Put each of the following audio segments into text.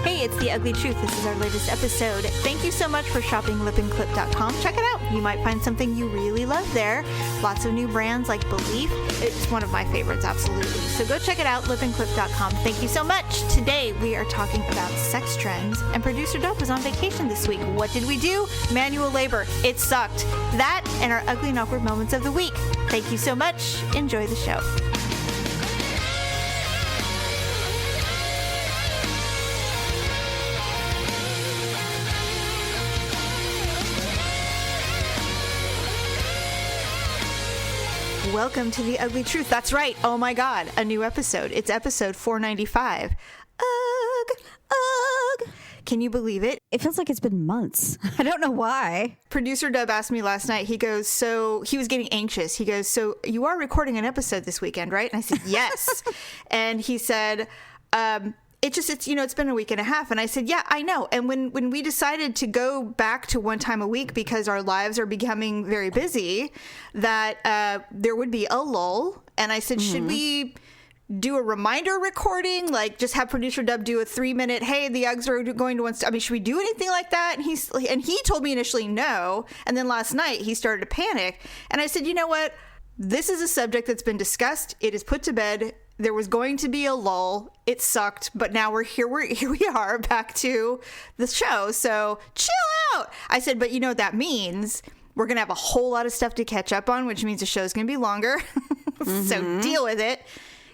Hey, it's The Ugly Truth. This is our latest episode. Thank you so much for shopping lipandclip.com. Check it out. You might find something you really love there. Lots of new brands like Belief. It's one of my favorites, absolutely. So go check it out, lipandclip.com. Thank you so much. Today, we are talking about sex trends, and producer Dope was on vacation this week. What did we do? Manual labor. It sucked. That and our Ugly and Awkward Moments of the week. Thank you so much. Enjoy the show. Welcome to The Ugly Truth. That's right. Oh my God. A new episode. It's episode 495. Ugh. Can you believe it? It feels like it's been months. I don't know why. Producer Dub asked me last night, he goes, so he was getting anxious. He goes, so you are recording an episode this weekend, right? And I said, yes. And he said, it's been a week and a half. And I said, yeah, I know. And when we decided to go back to one time a week because our lives are becoming very busy, that there would be a lull. And I said, should we do a reminder recording? Like just have producer Dub do a 3-minute, hey, the Uggs are going to should we do anything like that? And he told me initially no. And then last night he started to panic. And I said, you know what? This is a subject that's been discussed. It is put to bed. There was going to be a lull. It sucked, but now we're here. Here we are back to the show. So chill out. I said, but you know what that means? We're going to have a whole lot of stuff to catch up on, which means the show's going to be longer. So deal with it.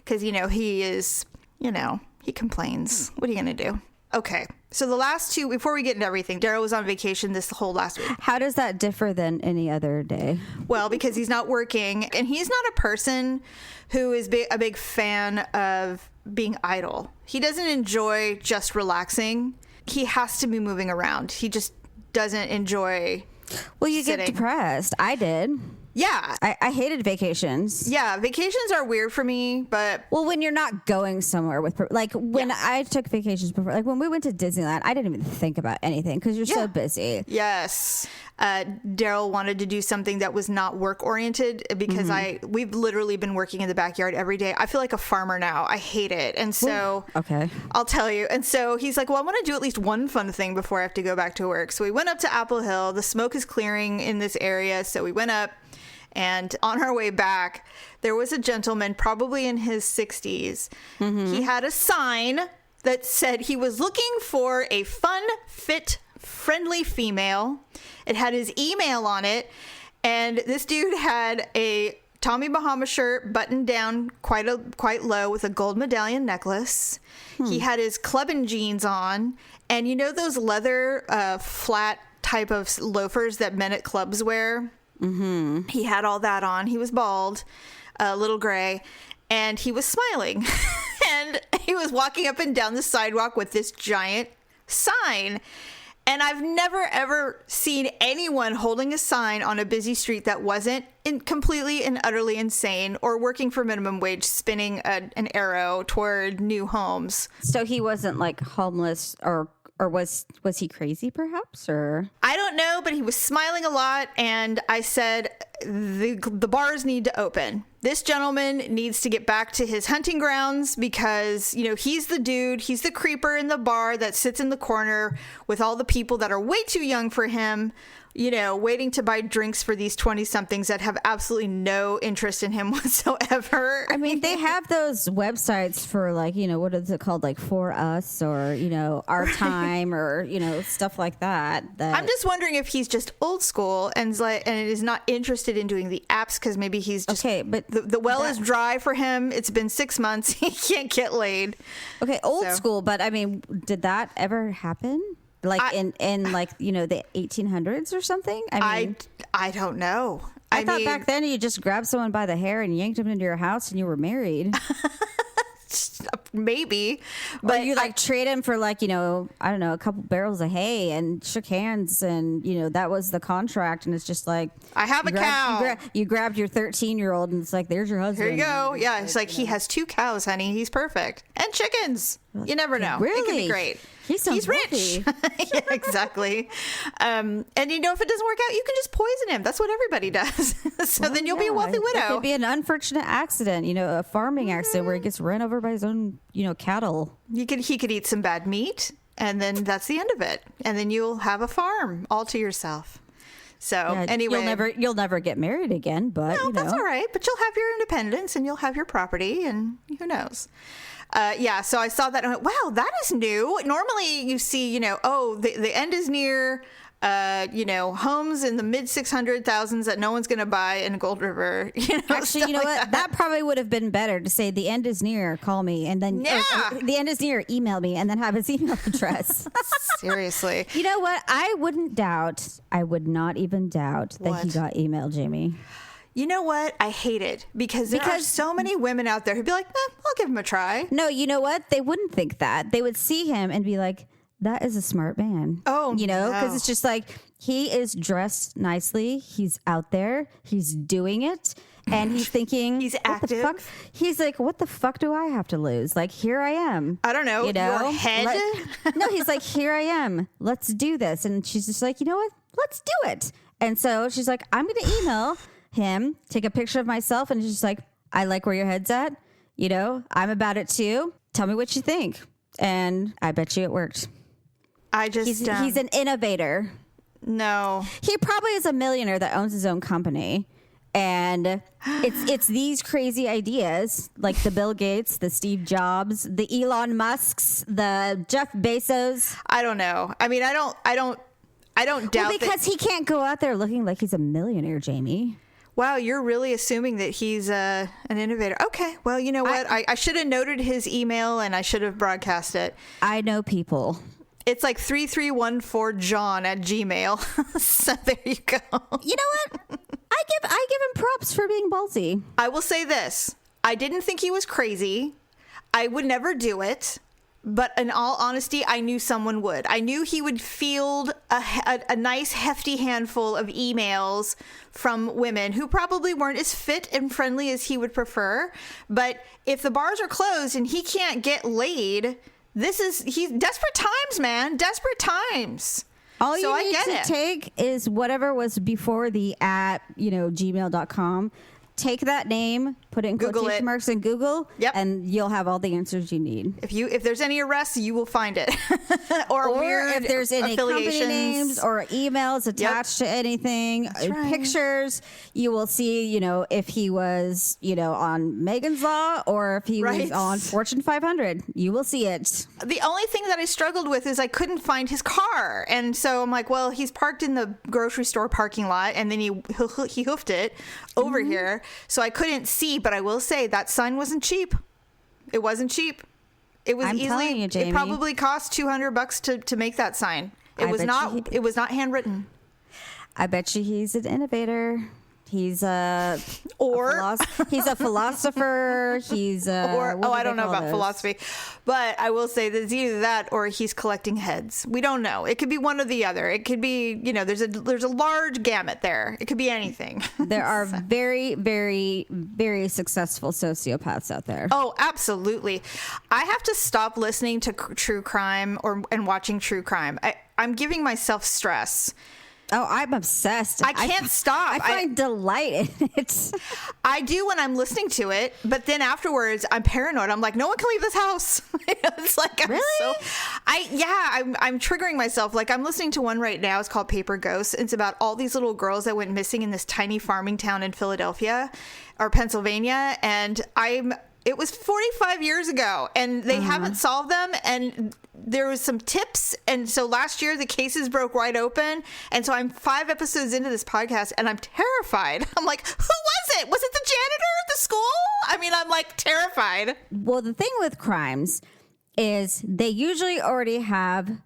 Because, he is, he complains. What are you going to do? Okay. So the last two, before we get into everything, Daryl was on vacation this whole last week. How does that differ than any other day? Well, because he's not working, and he's not a person who is a big fan of being idle. He doesn't enjoy just relaxing. He has to be moving around. He just doesn't enjoy sitting. Get depressed. I did. Yeah. I hated vacations. Yeah, vacations are weird for me, but... Well, when you're not going somewhere with... I took vacations before, like when we went to Disneyland, I didn't even think about anything because you're so busy. Yes. Daryl wanted to do something that was not work-oriented because we've literally been working in the backyard every day. I feel like a farmer now. I hate it. And so... Okay. I'll tell you. And so he's like, well, I want to do at least one fun thing before I have to go back to work. So we went up to Apple Hill. The smoke is clearing in this area. So we went up. And on our way back, there was a gentleman, probably in his 60s. He had a sign that said he was looking for a fun, fit, friendly female. It had his email on it. And this dude had a Tommy Bahama shirt buttoned down quite low with a gold medallion necklace. He had his clubbing jeans on. And you know those leather flat type of loafers that men at clubs wear? He had all that on. He was bald, a little gray, and he was smiling. And he was walking up and down the sidewalk with this giant sign. And I've never, ever seen anyone holding a sign on a busy street that wasn't completely and utterly insane or working for minimum wage, spinning an arrow toward new homes. So he wasn't like homeless or was he crazy perhaps, or? I don't know, but he was smiling a lot. And I said, the bars need to open. This gentleman needs to get back to his hunting grounds because, he's the dude, he's the creeper in the bar that sits in the corner with all the people that are way too young for him, waiting to buy drinks for these 20-somethings that have absolutely no interest in him whatsoever. I mean, they have those websites for what is it called? Like For Us or, Our Time or, stuff like that. I'm just wondering if he's just old school and is not interested in doing the apps because maybe he's just... Okay, but... The well is dry for him. It's been 6 months. He can't get laid. Okay, old school, but I mean, did that ever happen? Like in the 1800s or something? I don't know. I thought back then you just grabbed someone by the hair and yanked them into your house and you were married. Maybe, but or you trade him for I don't know, a couple barrels of hay and shook hands and that was the contract and it's just like I have a cow. You grabbed your 13-year-old and it's like there's your husband. Here you go. Yeah, it's like he has 2 cows, honey. He's perfect and chickens. You never know. Really, it could be great. He's rich. Yeah, exactly. And if it doesn't work out, you can just poison him. That's what everybody does. Then you'll be a wealthy widow. It could be an unfortunate accident, a farming accident where he gets run over by his own, cattle. He could eat some bad meat and then that's the end of it. And then you'll have a farm all to yourself. So anyway, you'll never get married again, but no, that's all right. But you'll have your independence and you'll have your property, and who knows? So I saw that and I went, wow, that is new. Normally you see, the end is near. Homes in the mid 600,000s that no one's going to buy in Gold River. Actually, you know what? That probably would have been better to say the end is near, call me, and then the end is near, email me, and then have his email address. Seriously. You know what? I would not even doubt that he got email, Jamie. You know what? I hate it because there are so many women out there who'd be like, I'll give him a try. No, you know what? They wouldn't think that. They would see him and be like, that is a smart man. Oh, because it's just like he is dressed nicely. He's out there. He's doing it. And he's thinking, he's active. He's like, what the fuck do I have to lose? Like, here I am. I don't know. Your head? No, he's like, here I am. Let's do this. And she's just like, you know what? Let's do it. And so she's like, I'm going to email him, take a picture of myself. And she's just like, I like where your head's at. I'm about it too. Tell me what you think. And I bet you it worked. He's an innovator. No, he probably is a millionaire that owns his own company, and it's these crazy ideas like the Bill Gates, the Steve Jobs, the Elon Musks, the Jeff Bezos. I don't know. I mean, I don't doubt because he can't go out there looking like he's a millionaire, Jamie. Wow, you're really assuming that he's an innovator. Okay, well, you know what? I should have noted his email and I should have broadcast it. I know people. It's like 3314john@gmail. So there you go. You know what? I give him props for being ballsy. I will say this. I didn't think he was crazy. I would never do it. But in all honesty, I knew someone would. I knew he would field a nice hefty handful of emails from women who probably weren't as fit and friendly as he would prefer. But if the bars are closed and he can't get laid... he's desperate times, man. Desperate times. All you need to take is whatever was before the gmail.com. Take that name, put it in quotation marks in Google, and you'll have all the answers you need. If there's any arrests, you will find it. or weird if there's any company names or emails attached to anything, pictures, you will see, if he was, on Megan's Law or if he was on Fortune 500. You will see it. The only thing that I struggled with is I couldn't find his car. And so I'm like, well, he's parked in the grocery store parking lot, and then he hoofed it over here. So I couldn't see, but I will say that sign wasn't cheap. It wasn't cheap. It was telling you, Jamie. It probably cost $200 to make that sign. It was not handwritten. I bet you he's an innovator. He's a philosopher. He's I don't know about philosophy, but I will say that it's either that or he's collecting heads. We don't know. It could be one or the other. It could be, there's a large gamut there. It could be anything. There are very, very, very successful sociopaths out there. Oh, absolutely. I have to stop listening to true crime and watching true crime. I'm giving myself stress. Oh, I'm obsessed. I can't stop. I find delight in it. I do when I'm listening to it, but then afterwards I'm paranoid. I'm like, no one can leave this house. It's like, I'm triggering myself. Like, I'm listening to one right now. It's called Paper Ghosts. It's about all these little girls that went missing in this tiny farming town in Philadelphia or Pennsylvania. And it was 45 years ago and they haven't solved them. And there was some tips. And so last year the cases broke wide open. And so I'm 5 episodes into this podcast and I'm terrified. I'm like, who was it? Was it the janitor at the school? I mean, I'm like terrified. Well, the thing with crimes is they usually already have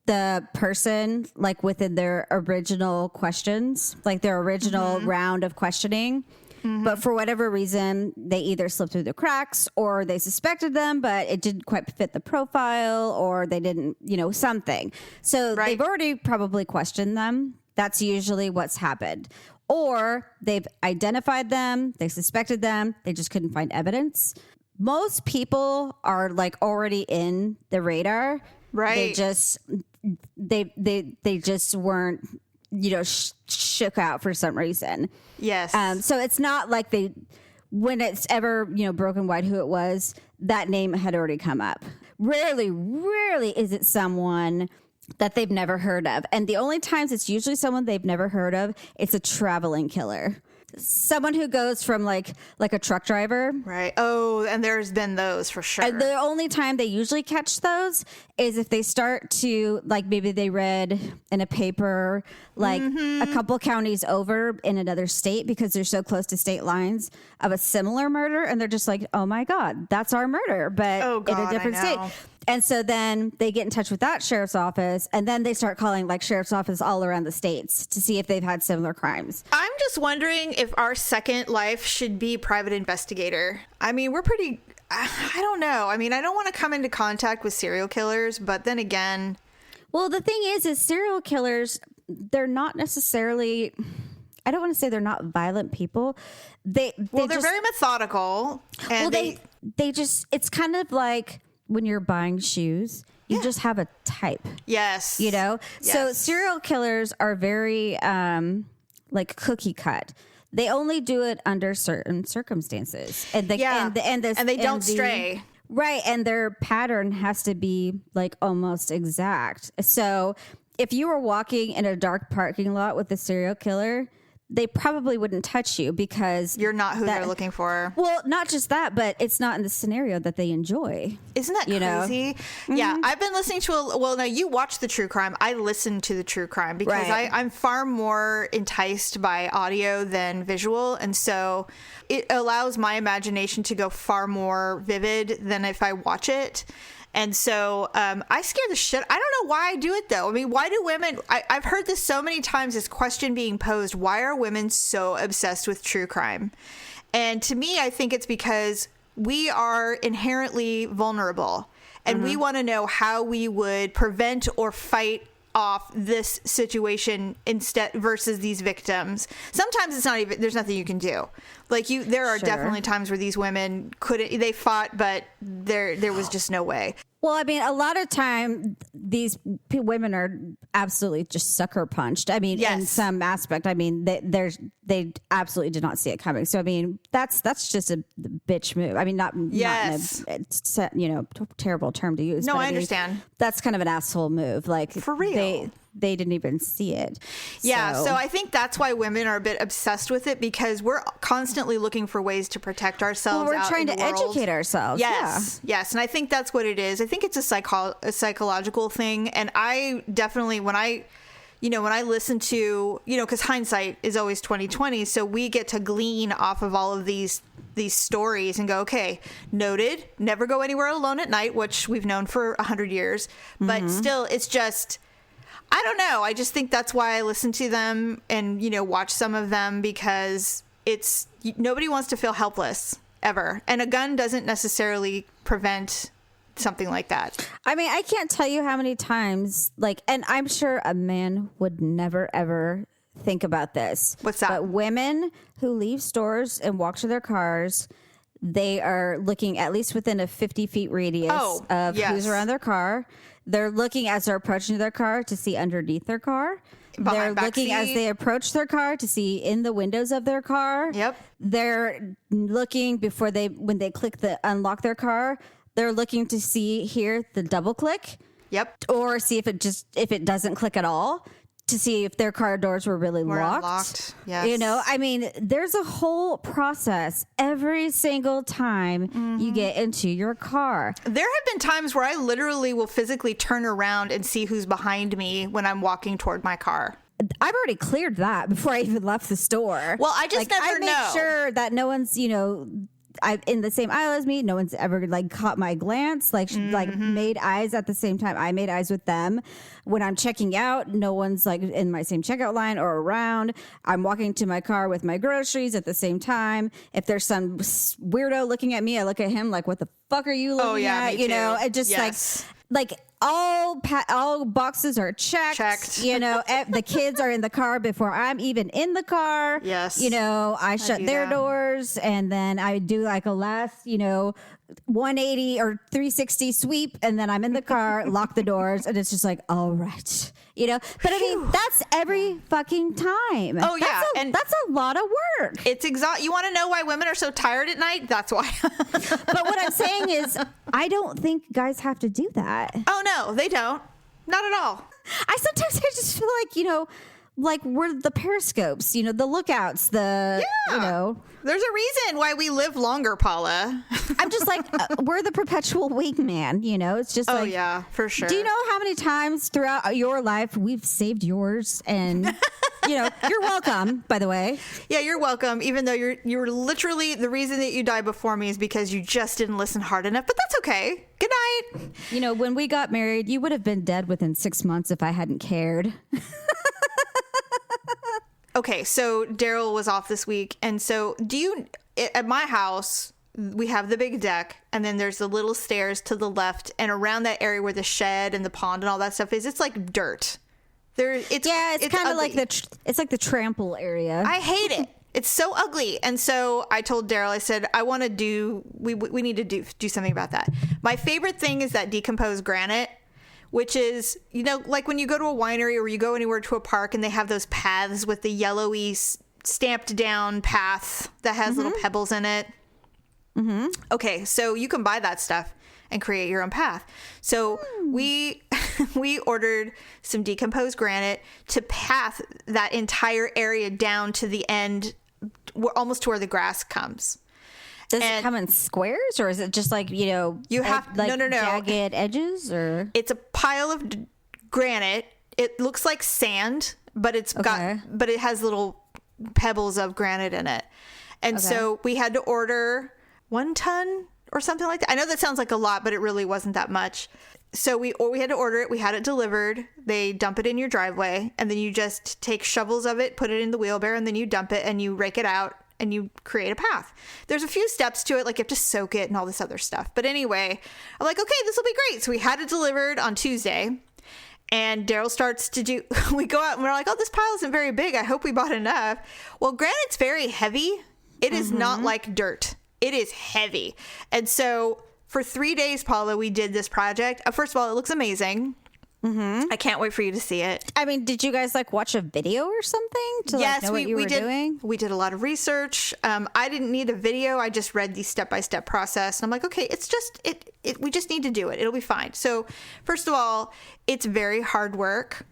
the person like within their original questions, like their original round of questioning. But for whatever reason, they either slipped through the cracks or they suspected them, but it didn't quite fit the profile or they didn't, something. So they've already probably questioned them. That's usually what's happened. Or they've identified them, they suspected them, they just couldn't find evidence. Most people are like already in the radar. Right. They just weren't, shook out for some reason. Yes. So it's not like when it's ever, broken wide who it was, that name had already come up. rarely is it someone that they've never heard of. And the only times it's usually someone they've never heard of, it's a traveling killer. Someone who goes from like a truck driver. Right. Oh, and there's been those for sure. And the only time they usually catch those is if they start to, like, maybe they read in a paper, like a couple counties over in another state because they're so close to state lines of a similar murder. And they're just like, oh my God, that's our murder, but in a different state. And so then they get in touch with that sheriff's office, and then they start calling like sheriff's office all around the states to see if they've had similar crimes. I'm just wondering if our second life should be private investigator. I mean, we're pretty, I don't know. I mean, I don't want to come into contact with serial killers, but then again. Well, the thing is serial killers, they're not necessarily, I don't want to say they're not violent people. They're very methodical. And they just, it's kind of like when you're buying shoes, you just have a type. Yes. You know? Yes. So serial killers are very like cookie cut. They only do it under certain circumstances. And they don't stray. Right. And their pattern has to be like almost exact. So if you were walking in a dark parking lot with a serial killer, they probably wouldn't touch you because you're not who they're looking for. Well, not just that, but it's not in the scenario that they enjoy. Isn't that crazy? Mm-hmm. Yeah, I've been listening to now you watch the true crime. I listen to the true crime because I'm far more enticed by audio than visual. And so it allows my imagination to go far more vivid than if I watch it. And so I scare the shit. I don't know why I do it, though. I mean, why do women... I've heard this so many times, this question being posed. Why are women so obsessed with true crime? And to me, I think it's because we are inherently vulnerable. And we want to know how we would prevent or fight off this situation instead versus these victims. Sometimes it's not even... There's nothing you can do. Like there are definitely times where these women they fought, but there was just no way. Well, I mean, a lot of time these women are absolutely just sucker punched. I mean, in some aspect, I mean, they absolutely did not see it coming. So, I mean, that's just a bitch move. I mean, not in a terrible term to use. No, I understand. That's kind of an asshole move. Like for real. They didn't even see it. Yeah, so I think that's why women are a bit obsessed with it because we're constantly looking for ways to protect ourselves. Well, we're trying to educate ourselves. Yes, yes, and I think that's what it is. I think it's a psychological thing, and I definitely when I listen to because hindsight is always 20/20, so we get to glean off of all of these stories and go, okay, noted. Never go anywhere alone at night, which we've known for 100 years, but still, it's just. I don't know. I just think that's why I listen to them and, watch some of them because nobody wants to feel helpless ever. And a gun doesn't necessarily prevent something like that. I mean, I can't tell you how many times, and I'm sure a man would never, ever think about this. What's that? But women who leave stores and walk to their cars, they are looking at least within a 50 feet radius of who's around their car. They're looking as they're approaching their car to see underneath their car. They're looking as they approach their car to see in the windows of their car. Yep. They're looking when they click the unlock their car. They're looking to hear the double click. Yep. Or see if it doesn't click at all. To see if their car doors were really locked. Yes. I mean, there's a whole process every single time you get into your car. There have been times where I literally will physically turn around and see who's behind me when I'm walking toward my car. I've already cleared that before I even left the store. Well, I just never know. I make sure that no one's, I'm in the same aisle as me. No one's ever caught my glance, made eyes at the same time. I made eyes with them. When I'm checking out, no one's in my same checkout line or around. I'm walking to my car with my groceries at the same time. If there's some weirdo looking at me, I look at him like, what the fuck are you looking at? It just all boxes are checked. The kids are in the car before I'm even in the car. Yes. I shut their doors and then I do a last, 180 or 360 sweep, and then I'm in the car, lock the doors, and it's just like, all right, you know. But I mean, that's every fucking time. Oh yeah, and that's a lot of work. It's You want to know why women are so tired at night? That's why. But what I'm saying is, I don't think guys have to do that. Oh no, they don't. Not at all. I just feel like, you know, like we're the periscopes, you know, the lookouts, you know. There's a reason why we live longer, Paula. I'm just like, we're the perpetual wingman, you know? It's just oh, yeah, for sure. Do you know how many times throughout your life we've saved yours? And, you know, you're welcome, by the way. Yeah, you're welcome, even though you're literally, the reason that you died before me is because you just didn't listen hard enough, but that's okay. Good night. You know, when we got married, you would have been dead within 6 months if I hadn't cared. Okay, so Daryl was off this week, and so at my house, we have the big deck, and then there's the little stairs to the left, and around that area where the shed and the pond and all that stuff is, it's like dirt. It's kind of like it's like the trample area. I hate it. It's so ugly. And so I told Daryl, I said, we need to do something about that. My favorite thing is that decomposed granite, which is, you know, like when you go to a winery or you go anywhere to a park and they have those paths with the yellowy stamped down path that has little pebbles in it. Mm-hmm. Okay, so you can buy that stuff and create your own path. So we ordered some decomposed granite to path that entire area down to the end, almost to where the grass comes. Does it come in squares, or is it just like, you know, you have no jagged edges, or it's a pile of granite. It looks like sand, but but it has little pebbles of granite in it. And so we had to order 1 ton or something like that. I know that sounds like a lot, but it really wasn't that much. So we had to order it. We had it delivered. They dump it in your driveway, and then you just take shovels of it, put it in the wheelbarrow, and then you dump it and you rake it out and you create a path. There's a few steps to it, like you have to soak it and all this other stuff. But anyway, I'm like, okay, this will be great. So we had it delivered on Tuesday, and Daryl starts to we go out and we're like, oh, this pile isn't very big. I hope we bought enough. Well, granite's very heavy. It is not like dirt. It is heavy. And so for 3 days, Paula, we did this project. First of all, it looks amazing. Mm-hmm. I can't wait for you to see it. I mean, did you guys like watch a video or something to know what you were doing? We did a lot of research. I didn't need a video. I just read the step-by-step process. And I'm like, okay, it's just, we just need to do it. It'll be fine. So first of all, it's very hard work.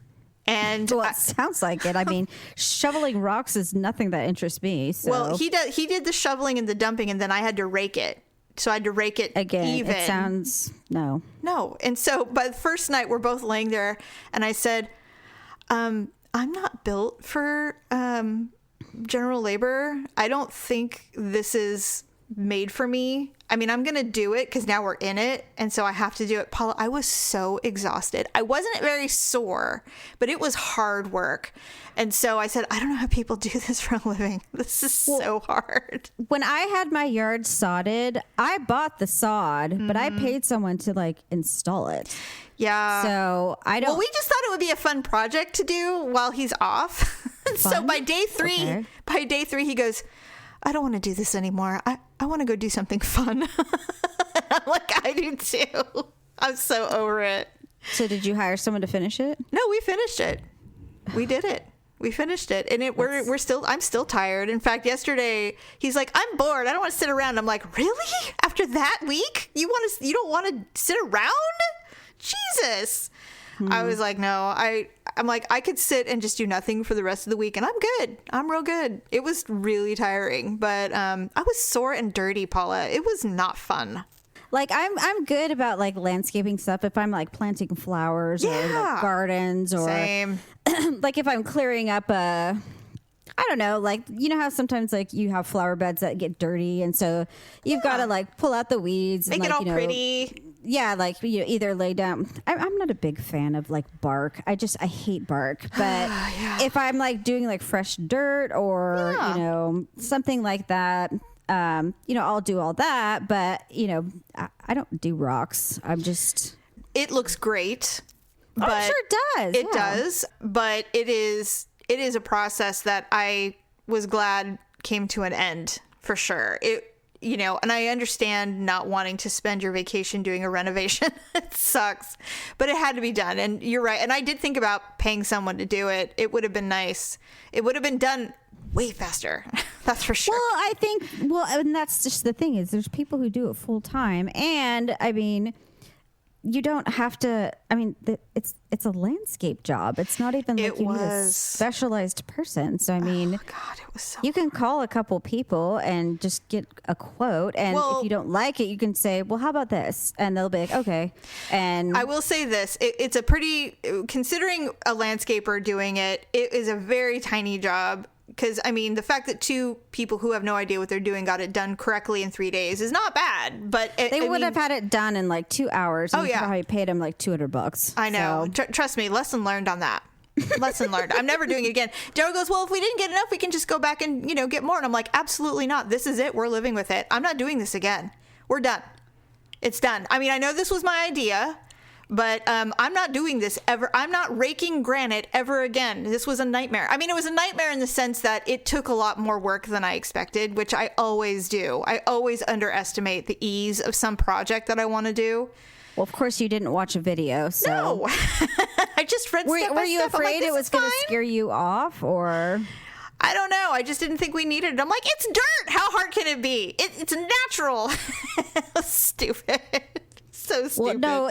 And well, it sounds like it. I mean, shoveling rocks is nothing that interests me. So. Well, he did the shoveling and the dumping, and then I had to rake it. So I had to rake it again. Even. It sounds no. And so, but the first night we're both laying there, and I said, "I'm not built for general labor. I don't think this is made for me. I mean, I'm gonna do it because now we're in it, and so I have to do it." Paula, I was so exhausted. I wasn't very sore, but it was hard work. And so I said, I don't know how people do this for a living. This is so hard. When I had my yard sodded, I bought the sod, but I paid someone to like install it. Yeah. So I don't. Well, we just thought it would be a fun project to do while he's off. So by day three, he goes, I don't want to do this anymore. I want to go do something fun. I'm like, I do too. I'm so over it. So did you hire someone to finish it? No, we finished it. We did it. We finished it, and I'm still tired. In fact, yesterday he's like, I'm bored. I don't want to sit around. I'm like, really? After that week, you don't want to sit around? Jesus. I was like, no. I'm like, I could sit and just do nothing for the rest of the week, and I'm good. I'm real good. It was really tiring, but I was sore and dirty, Paula. It was not fun. Like I'm good about like landscaping stuff if I'm like planting flowers or like gardens or same. Like if I'm clearing up I don't know, like you know how sometimes like you have flower beds that get dirty and so you've got to like pull out the weeds, make and, it like, all pretty. Yeah, like you know, either lay down. I'm not a big fan of like bark. I hate bark. But if I'm like doing like fresh dirt or you know something like that. You know, I'll do all that, but you know, I don't do rocks. It looks great. But I'm sure it does. It does, but it is a process that I was glad came to an end for sure. and I understand not wanting to spend your vacation doing a renovation. It sucks, but it had to be done. And you're right. And I did think about paying someone to do it. It would have been nice. It would have been done way faster. That's for sure. Well, I think, and that's just the thing is there's people who do it full time. And I mean, you don't have to, I mean, it's a landscape job. It's not even like you need a specialized person. So, I mean, God, it was so you can call a couple people and just get a quote. And if you don't like it, you can say, well, how about this? And they'll be like, okay. And I will say this. It's a pretty, considering a landscaper doing it, it is a very tiny job. Because, I mean, the fact that two people who have no idea what they're doing got it done correctly in 3 days is not bad. But they would have had it done in like 2 hours. And probably paid them like $200. I know. So. Trust me. Lesson learned on that. Lesson learned. I'm never doing it again. Daryl goes, well, if we didn't get enough, we can just go back and, get more. And I'm like, absolutely not. This is it. We're living with it. I'm not doing this again. We're done. It's done. I mean, I know this was my idea. But I'm not doing this ever. I'm not raking granite ever again. This was a nightmare. I mean, it was a nightmare in the sense that it took a lot more work than I expected, which I always do. I always underestimate the ease of some project that I want to do. Well, of course, you didn't watch a video. So. No. I just read step by step. Were you afraid it was going to scare you off or... I don't know. I just didn't think we needed it. I'm like, it's dirt. How hard can it be? It's natural. Stupid. So stupid. Well, no,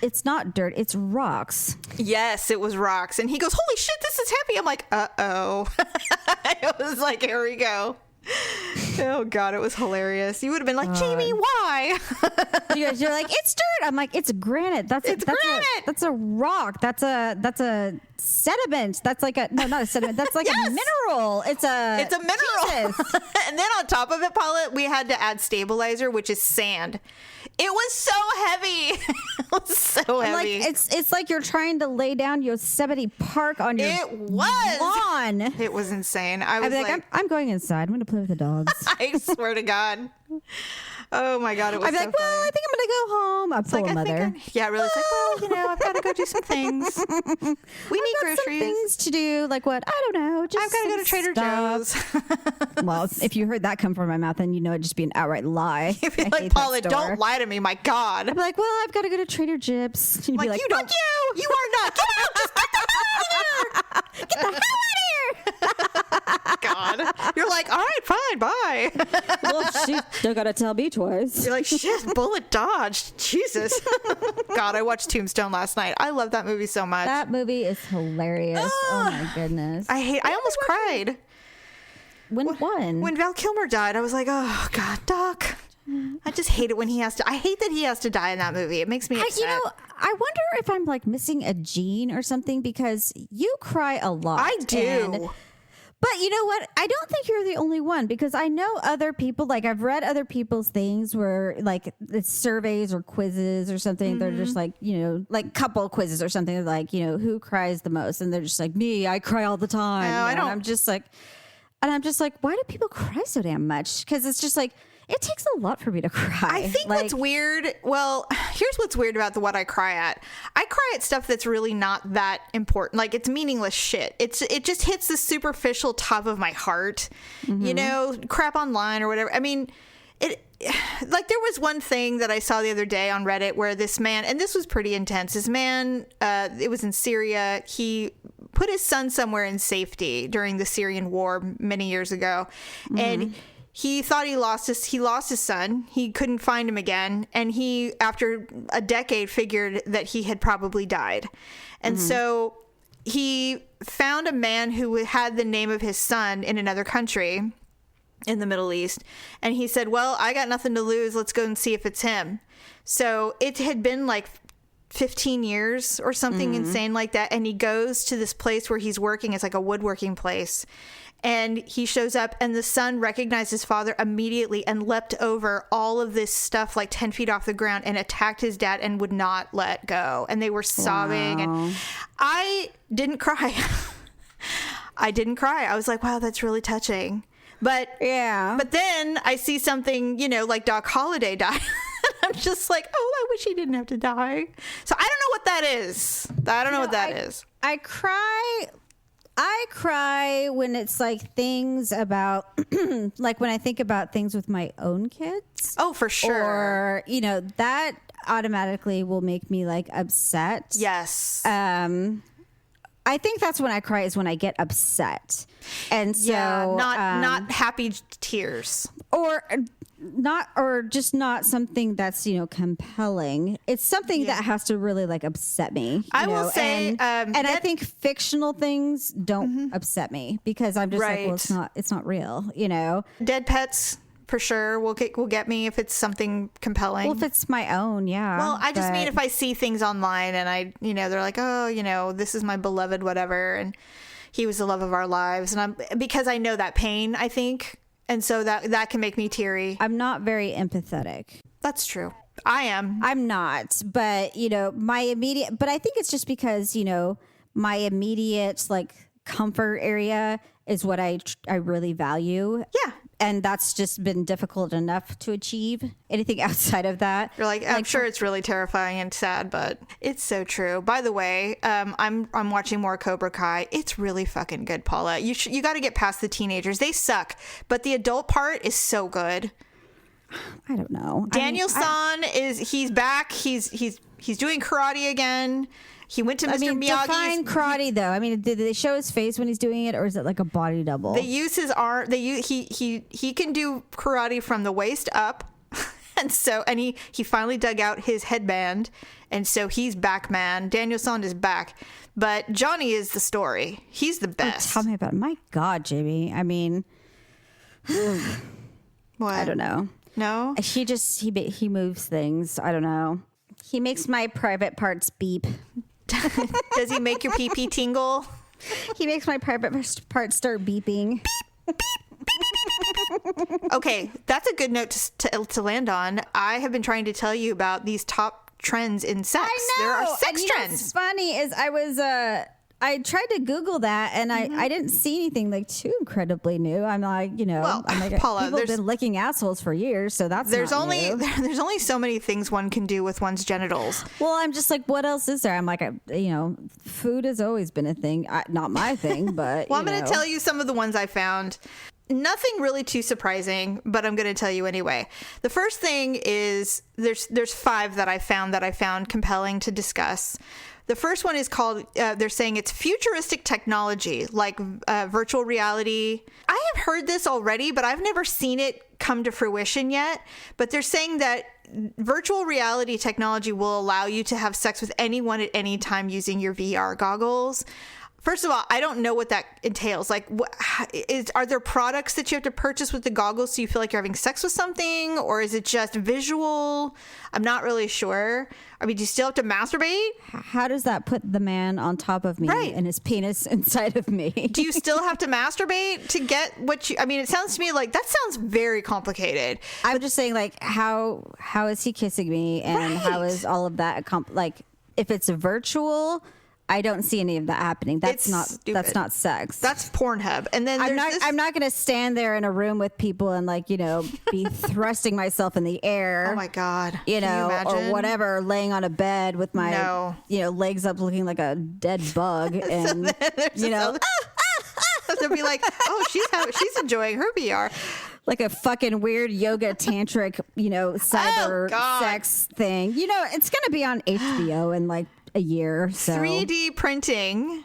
it's not dirt. It's rocks. Yes, it was rocks. And he goes, holy shit, this is heavy. I'm like, uh-oh. I was like, here we go. Oh, God, it was hilarious. You would have been like, Jamie, why? You're like, it's dirt. I'm like, it's granite. That's granite. That's a rock. That's a sediment. That's like not a sediment. That's like a mineral. It's a mineral. And then on top of it, Paula, we had to add stabilizer, which is sand. It was so heavy. It was so heavy. Like, it's like you're trying to lay down Yosemite Park on your lawn. It was insane. I was like, I'm going inside. I'm going to play with the dogs. I swear to God. Oh my God, it was I'd be like, well, I think I'm going to go home. I'm full of mother. Really, it's like, well, I've got to go do some things. We need groceries. Some things to do, like what? I don't know. Just I've got to go to Trader Joe's. Well, if you heard that come from my mouth, then you know it'd just be an outright lie. You'd be like, Paula, don't lie to me, my God. I'd be like, well, I've got to go to Trader Joe's. And you'd be like, you don't. You are not. Get out. Just get the hell out of here. Get the hell out of here. God. You're like, all right, fine, bye. Well, she still got to tell me twice. You're like, shit, bullet dodged. Jesus. God, I watched Tombstone last night. I love that movie so much. That movie is hilarious. Oh my goodness. I almost cried. When Val Kilmer died, I was like, oh God, Doc. I just hate it when he has to. I hate that he has to die in that movie. It makes me upset. I wonder if I'm like missing a gene or something because you cry a lot. I do. But you know what? I don't think you're the only one because I know other people, like I've read other people's things where like it's surveys or quizzes or something. Mm-hmm. They're just like, like couple quizzes or something like, who cries the most? And they're just like, me, I cry all the time. No, I don't. And I'm just like, why do people cry so damn much? Because it's just like, it takes a lot for me to cry. I think what's weird, well, here's what's weird about what I cry at. I cry at stuff that's really not that important. Like, it's meaningless shit. It just hits the superficial top of my heart. Mm-hmm. Crap online or whatever. I mean, there was one thing that I saw the other day on Reddit where this man, and this was pretty intense. This man, it was in Syria. He put his son somewhere in safety during the Syrian war many years ago. Mm-hmm. And he thought he lost his son. He couldn't find him again. And he, after a decade, figured that he had probably died. And so he found a man who had the name of his son in another country in the Middle East. And he said, well, I got nothing to lose. Let's go and see if it's him. So it had been like 15 years or something insane like that. And he goes to this place where he's working. It's like a woodworking place. And he shows up and the son recognized his father immediately and leapt over all of this stuff like 10 feet off the ground and attacked his dad and would not let go. And they were sobbing. Wow. And I didn't cry. I was like, wow, that's really touching. But yeah. But then I see something, like Doc Holliday died. I'm just like, oh, I wish he didn't have to die. So I don't know what that is. I don't know what that is. I cry. I cry when it's like things about, like when I think about things with my own kids. Oh, for sure. Or, you know, that automatically will make me like upset. Yes. I think that's when I cry, is when I get upset. And so not happy tears. Or just not something that's, you know, compelling. It's something that has to really like upset me. I will say, and I think fictional things don't upset me, because I'm just like, well, it's not real, you know. Dead pets for sure will get me if it's something compelling. Well, if it's my own, yeah. Well, I just mean if I see things online and I, you know, they're like, oh, you know, this is my beloved whatever, and he was the love of our lives, and because I know that pain, I think. And so that can make me teary. I'm not very empathetic. That's true. I am. I'm not. But, you know, but I think it's just because, you know, my immediate like comfort area is what I really value. Yeah. And that's just been difficult enough to achieve. Anything outside of that, you're like, I'm sure it's really terrifying and sad, but it's so true. By the way, I'm watching more Cobra Kai. It's really fucking good, Paula. You got to get past the teenagers. They suck, but the adult part is so good. I don't know. Daniel-san he's back. He's doing karate again. He went to Mr. Miyagi's. Define karate, though. I mean, did they show his face when he's doing it, or is it like a body double? They use his arm. He can do karate from the waist up, and he finally dug out his headband, and so he's back, man. Daniel-san is back, but Johnny is the story. He's the best. Tell me about it. My God, Jamie. I mean, what? I don't know. No, he moves things. I don't know. He makes my private parts beep. Does he make your pee-pee tingle? He makes my private parts start beeping. Beep, beep. Okay, that's a good note to land on. I have been trying to tell you about these top trends in sex. I know. There are sex trends. What's funny is I tried to Google that, and I didn't see anything like too incredibly new. I'm like, you know, well, I'm like, Paula, people have been licking assholes for years, so there's only so many things one can do with one's genitals. Well, I'm just like, what else is there? I'm like, you know, food has always been a thing, not my thing, but well, I'm going to tell you some of the ones I found. Nothing really too surprising, but I'm going to tell you anyway. The first thing is there's 5 that I found compelling to discuss. The first one is called, they're saying it's futuristic technology, like virtual reality. I have heard this already, but I've never seen it come to fruition yet. But they're saying that virtual reality technology will allow you to have sex with anyone at any time using your VR goggles. First of all, I don't know what that entails. Like, are there products that you have to purchase with the goggles so you feel like you're having sex with something? Or is it just visual? I'm not really sure. I mean, do you still have to masturbate? How does that put the man on top of me and his penis inside of me? Do you still have to masturbate to get what you... I mean, it sounds to me like that sounds very complicated. I'm just saying, like, how is he kissing me? And how is all of that... like, if it's virtual... I don't see any of that happening. That's not sex. That's Pornhub. And then I'm not going to stand there in a room with people and, like, you know, be thrusting myself in the air. Oh my God. You know, or whatever, laying on a bed with my you know, legs up looking like a dead bug and you know, they'll be like, "Oh, she's enjoying her VR." Like a fucking weird yoga tantric, you know, cyber sex thing. You know, it's going to be on HBO in like a year. So 3D printing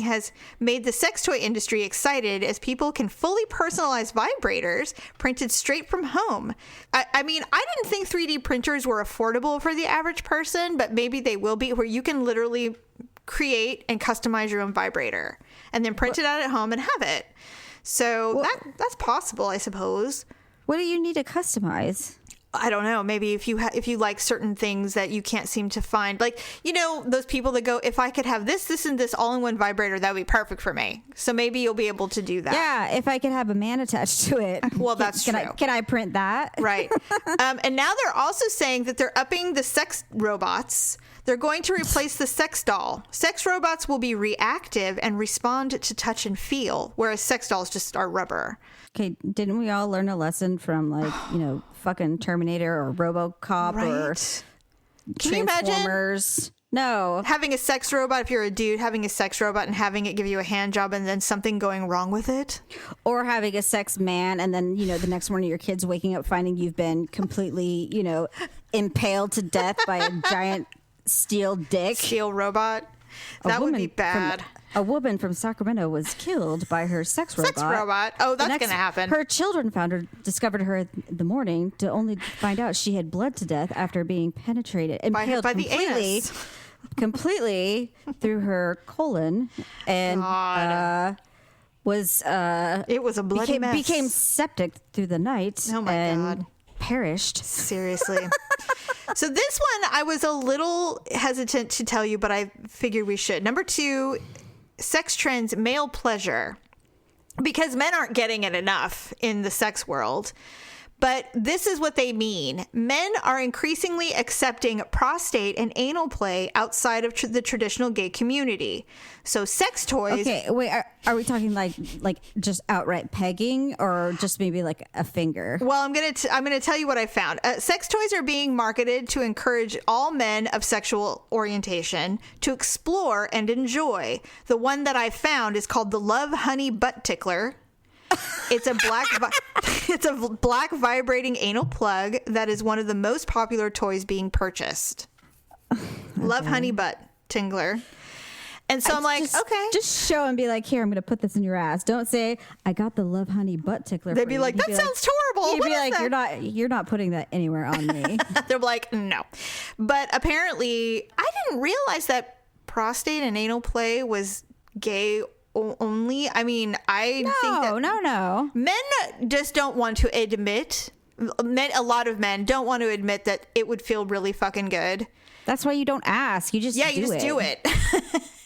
has made the sex toy industry excited as people can fully personalize vibrators printed straight from home. I mean, I didn't think 3D printers were affordable for the average person, but maybe they will be, where you can literally create and customize your own vibrator and then print it out at home and have it. So that's possible, I suppose. What do you need to customize? I don't know. Maybe if you like certain things that you can't seem to find, like, you know, those people that go, if I could have this, and this all in one vibrator, that would be perfect for me. So maybe you'll be able to do that. Yeah, if I could have a man attached to it. Well, that's true. Can I print that? Right. And now they're also saying that they're upping the sex robots. They're going to replace the sex doll. Sex robots will be reactive and respond to touch and feel, whereas sex dolls just are rubber. Okay, didn't we all learn a lesson from, like, you know, fucking Terminator or RoboCop or Can you imagine? No. Having a sex robot, if you're a dude, having a sex robot and having it give you a hand job and then something going wrong with it. Or having a sex man and then, the next morning your kid's waking up finding you've been completely, impaled to death by a giant steel dick. Steel robot. That would be bad. A woman from Sacramento was killed by her sex robot. Sex robot. Oh, that's going to happen. Her children discovered her in the morning to only find out she had bled to death after being penetrated, impaled by the anus. Completely through her colon, and it was a bloody mess. Became septic through the night. Oh my God. Perished. Seriously. So this one I was a little hesitant to tell you, but I figured we should. Number 2, sex trends, male pleasure, because men aren't getting it enough in the sex world. But this is what they mean. Men are increasingly accepting prostate and anal play outside of the traditional gay community. So sex toys. Okay, wait, are we talking like just outright pegging or just maybe like a finger? Well, I'm gonna tell you what I found. Sex toys are being marketed to encourage all men of sexual orientation to explore and enjoy. The one that I found is called the Love Honey Butt Tickler. It's a black vibrating anal plug that is one of the most popular toys being purchased. Okay. Love Honey Butt Tingler. And so I'm like, okay. Just show and be like, here, I'm going to put this in your ass. Don't say, I got the Love Honey Butt Tickler. They'd be like, that sounds horrible. You'd be like, you're not putting that anywhere on me. They're like, no. But apparently, I didn't realize that prostate and anal play was gay only. I mean, think that no. Men just don't want to admit. A lot of men don't want to admit that it would feel really fucking good. That's why you don't ask. You just do it.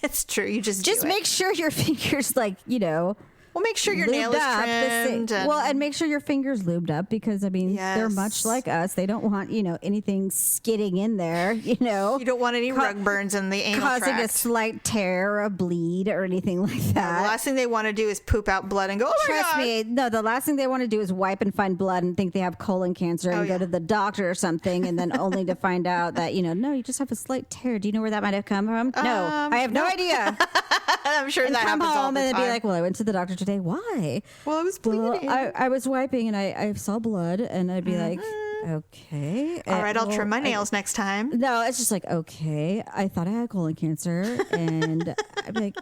It's true. You just make sure your fingers well, make sure your nail is trimmed. And make sure your fingers lubed up because, I mean, they're much like us. They don't want, anything skidding in there, You don't want any rug burns in the anal tract. Causing a slight tear or a bleed or anything like that. The last thing they want to do is poop out blood and go, oh my God. Trust me. No, the last thing they want to do is wipe and find blood and think they have colon cancer and go to the doctor or something and then only to find out that, no, you just have a slight tear. Do you know where that might have come from? No, I have no idea. I'm sure that happens all the time. And they'd be like, well, I went to the doctor today. Why? Well, I was bleeding. I was wiping and I saw blood and I'd be like, okay. All right, I'll trim my nails next time. No, it's just like, okay, I thought I had colon cancer. And I'd be like,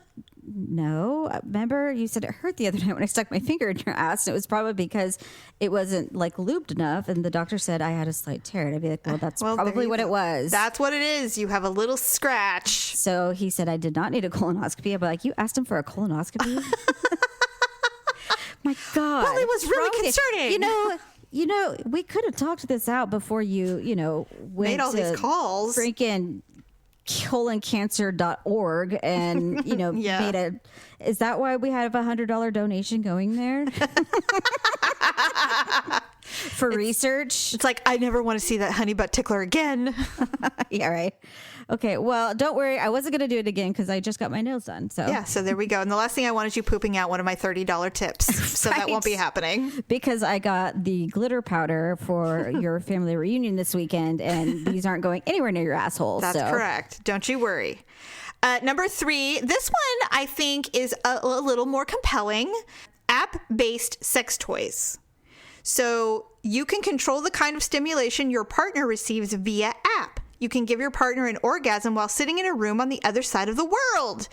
no. Remember you said it hurt the other night when I stuck my finger in your ass. And it was probably because it wasn't like lubed enough. And the doctor said I had a slight tear. And I'd be like, well, that's probably what it was. That's what it is. You have a little scratch. So he said I did not need a colonoscopy. I'd be like, you asked him for a colonoscopy? My God. Well, it was really concerning. We could have talked this out before you, went made all these calls. Freaking coloncancer.org and, made a. Is that why we have $100 donation going there? For research? It's like, I never want to see that honey butt tickler again. Yeah, right. Okay, well, don't worry. I wasn't going to do it again because I just got my nails done. So yeah, so there we go. And the last thing I want is you pooping out one of my $30 tips. So that won't be happening. Because I got the glitter powder for your family reunion this weekend, and these aren't going anywhere near your asshole. That's correct. Don't you worry. Number 3, this one I think is a little more compelling. App-based sex toys. So you can control the kind of stimulation your partner receives via app. You can give your partner an orgasm while sitting in a room on the other side of the world.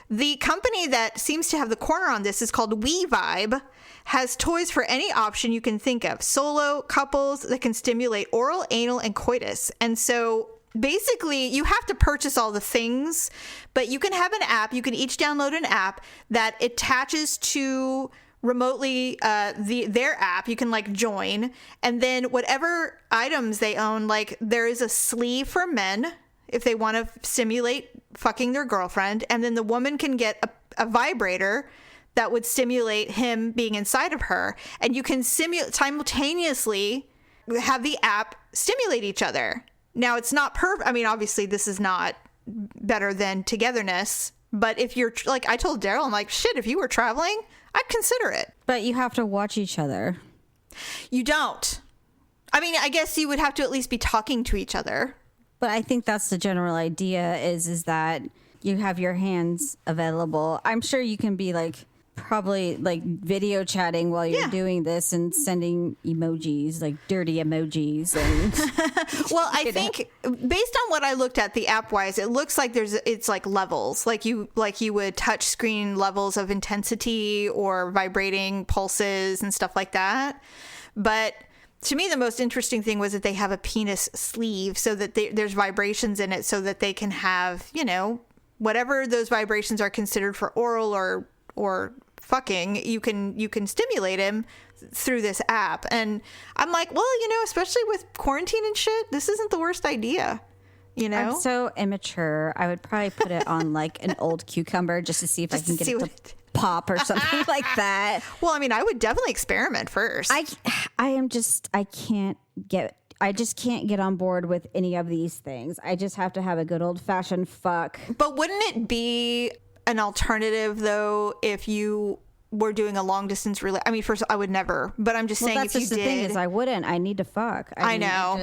The company that seems to have the corner on this is called WeVibe, has toys for any option you can think of. Solo, couples that can stimulate oral, anal, and coitus. And so basically you have to purchase all the things, but you can have an app. You can each download an app that attaches to remotely their app. You can like join, and then whatever items they own, like there is a sleeve for men if they want to stimulate fucking their girlfriend, and then the woman can get a vibrator that would stimulate him being inside of her, and you can simultaneously have the app stimulate each other. Now it's not perfect. I mean, obviously this is not better than togetherness, but if you're like, I told Daryl, I'm like, shit, if you were traveling, I'd consider it. But you have to watch each other. You don't. I mean, I guess you would have to at least be talking to each other. But I think that's the general idea is that you have your hands available. I'm sure you can be like probably like video chatting while you're doing this and sending emojis, like dirty emojis. And well, I think based on what I looked at the app wise, it looks like it's like levels, like you would touch screen levels of intensity or vibrating pulses and stuff like that. But to me, the most interesting thing was that they have a penis sleeve so that there's vibrations in it so that they can have, whatever those vibrations are considered for oral or fucking, you can stimulate him through this app. And I'm like, well, especially with quarantine and shit, this isn't the worst idea. I'm so immature. I would probably put it on like an old cucumber just to see if I can get it to pop or something like that. Well, I mean, I would definitely experiment first. I just can't get on board with any of these things. I just have to have a good old fashioned fuck. But wouldn't it be an alternative though if you were doing a long distance relationship? I mean, first I would never, but I'm just saying that's if just you the did. thing is I wouldn't. I need to fuck. I know.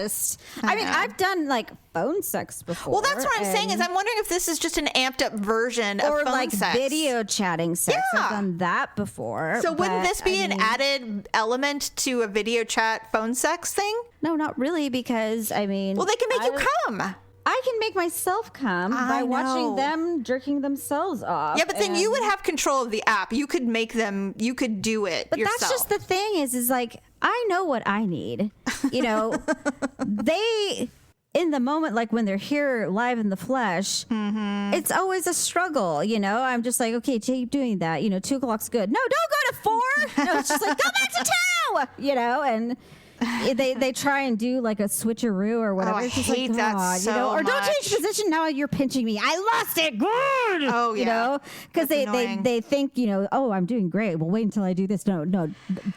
I mean, I've done like phone sex before. Well, that's what I'm saying is I'm wondering if this is just an amped up version of phone like sex. Video chatting sex. Yeah. I've done that before. So wouldn't this be an added element to a video chat phone sex thing? No, not really, because I mean, well, they can make you come. I can make myself come by watching them jerking themselves off. Yeah, but then you would have control of the app. You could make them, you could do it but yourself. That's just the thing is like, I know what I need. They, in the moment, like when they're here live in the flesh, it's always a struggle. I'm just like, okay, keep doing that. 2 o'clock's good. No, don't go to 4. No, it's just like, go back to 2, and they try and do like a switcheroo or whatever. Oh, I it's just hate like, that so or don't much. change position. Now you're pinching me. I lost it. Good. Oh, yeah. Because they think, oh, I'm doing great. Well, wait until I do this. No.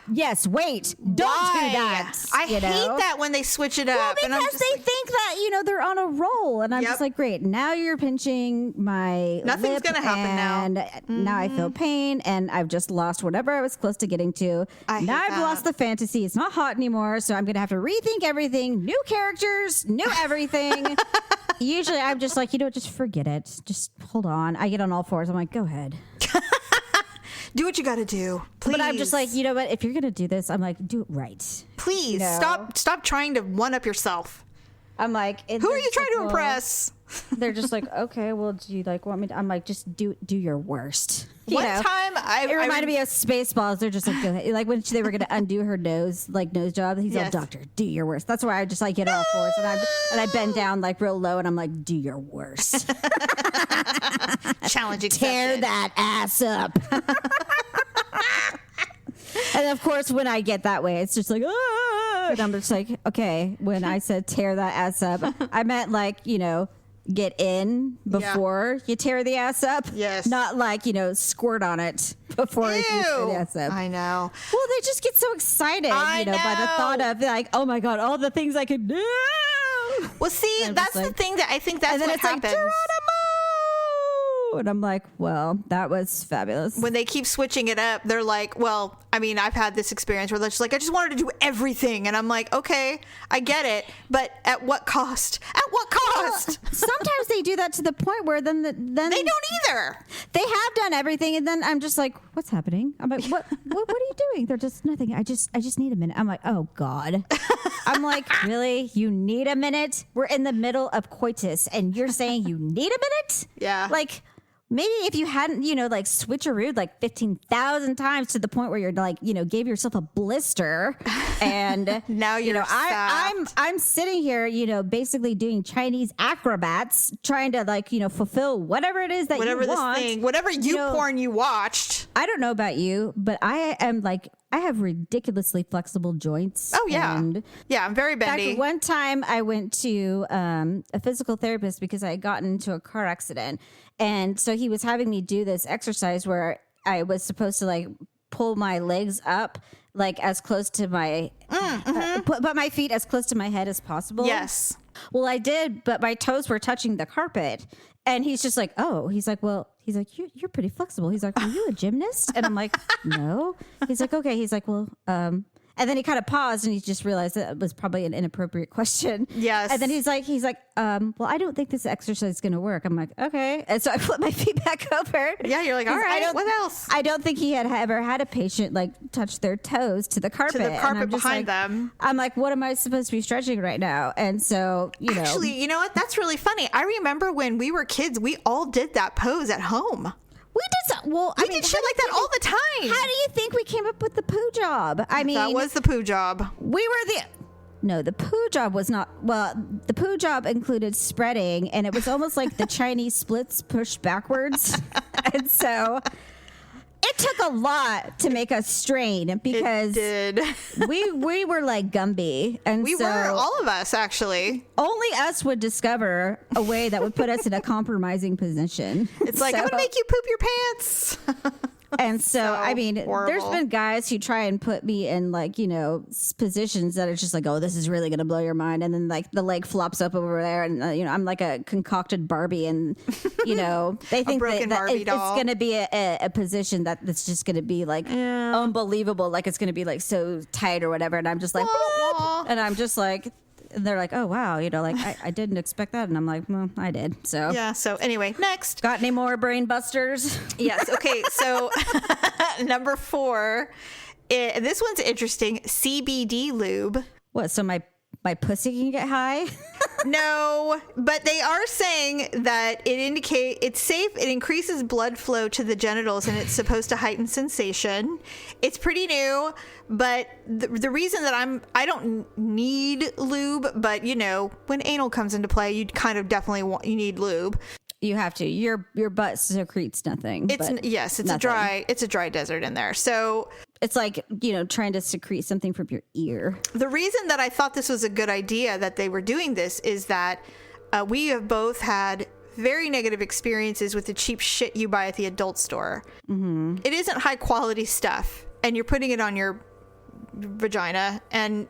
Yes, wait. Don't do that. I hate that when they switch it up. Well, because they think that, they're on a roll. And I'm just like, great. Now you're pinching my Nothing's going to happen now. And now I feel pain. And I've just lost whatever I was close to getting to. Now I've lost the fantasy. It's not hot anymore. So I'm going to have to rethink everything. New characters, new everything. Usually I'm just like, just forget it. Just hold on. I get on all fours. I'm like, go ahead. Do what you got to do. Please. But I'm just like, you know what? If you're going to do this, I'm like, do it right. Please stop trying to one up yourself. I'm like, who are you trying to impress? They're just like, okay, well, do you like want me to? I'm like, just do your worst. One time, it reminded me of Spaceballs. They're just like, go ahead. Like when they were going to undo her nose job. He's like, doctor, do your worst. That's why I just like get all fours and I bend down like real low and I'm like, do your worst. Challenge accepted. Tear that ass up. And of course, when I get that way, it's just like, ah! And I'm just like, okay. When I said tear that ass up, I meant like, get in before you tear the ass up. Yes. Not like, squirt on it before you tear the ass up. I know. Well, they just get so excited, by the thought of like, oh my God, all the things I could do. Well, see, that's the thing that I think that's what happens. Like, and I'm like, well, that was fabulous. When they keep switching it up, they're like, well, I mean, I've had this experience where they're just like, I just wanted to do everything. And I'm like, okay, I get it. But at what cost? At what cost? Sometimes they do that to the point where then they don't either. They have done everything. And then I'm just like, what's happening? I'm like, what are you doing? They're just nothing. I just need a minute. I'm like, oh God. I'm like, really? You need a minute? We're in the middle of coitus and you're saying you need a minute? Yeah. Like, maybe if you hadn't, like switcherooed like 15,000 times to the point where you're like, gave yourself a blister and now I'm sitting here, basically doing Chinese acrobats, trying to like, fulfill whatever it is that you want. Whatever porn you watched. I don't know about you, but I am like, I have ridiculously flexible joints. Oh, yeah. I'm very bendy. In fact, one time I went to a physical therapist because I had gotten into a car accident. And so he was having me do this exercise where I was supposed to like pull my legs up like as close to my, put my feet as close to my head as possible. Yes. Well, I did, but my toes were touching the carpet. And he's just like, oh, he's like, you're pretty flexible. He's like, are you a gymnast? And I'm like, no. He's like, okay. He's like, well, and And then he kind of paused and he just realized that it was probably an inappropriate question. Yes. And then he's like, well, I don't think this exercise is going to work. I'm like, okay. And so I flip my feet back over. Yeah, you're like, all right, what else? I don't think he had ever had a patient like touch their toes to the carpet. To the carpet behind them. I'm like, what am I supposed to be stretching right now? And so, Actually, you know what? That's really funny. I remember when we were kids, we all did that pose at home. We did we did shit like that all the time. How do you think we came up with the poo job? I mean, that was the poo job. The poo job was not. Well, the poo job included spreading, and it was almost like the Chinese splits pushed backwards, and so it took a lot to make us strain because it did. we were like Gumby, and we were, all of us actually. Only us would discover a way that would put us in a compromising position. It's like, I'm gonna make you poop your pants. And so I mean, horrible. There's been guys who try and put me in like, positions that are just like, oh, this is really going to blow your mind. And then like the leg flops up over there and, I'm like a concocted Barbie and, they think that it's going to be a position that's just going to be like unbelievable. Like it's going to be like so tight or whatever. And I'm just like, and I'm just like, and they're like, oh, wow, I didn't expect that. And I'm like, well, I did. So, yeah. So, anyway, next. Got any more brain busters? Yes. Okay. So, number 4, this one's interesting. CBD lube. What? So, my pussy can get high? No, but they are saying that it's safe. It increases blood flow to the genitals and it's supposed to heighten sensation. It's pretty new, but the reason that I don't need lube, but when anal comes into play, you kind of definitely you need lube. You have to. Your butt secretes nothing. It's a dry desert in there. So it's like, trying to secrete something from your ear. The reason that I thought this was a good idea that they were doing this is that we have both had very negative experiences with the cheap shit you buy at the adult store. Mm-hmm. It isn't high quality stuff, and you're putting it on your vagina, and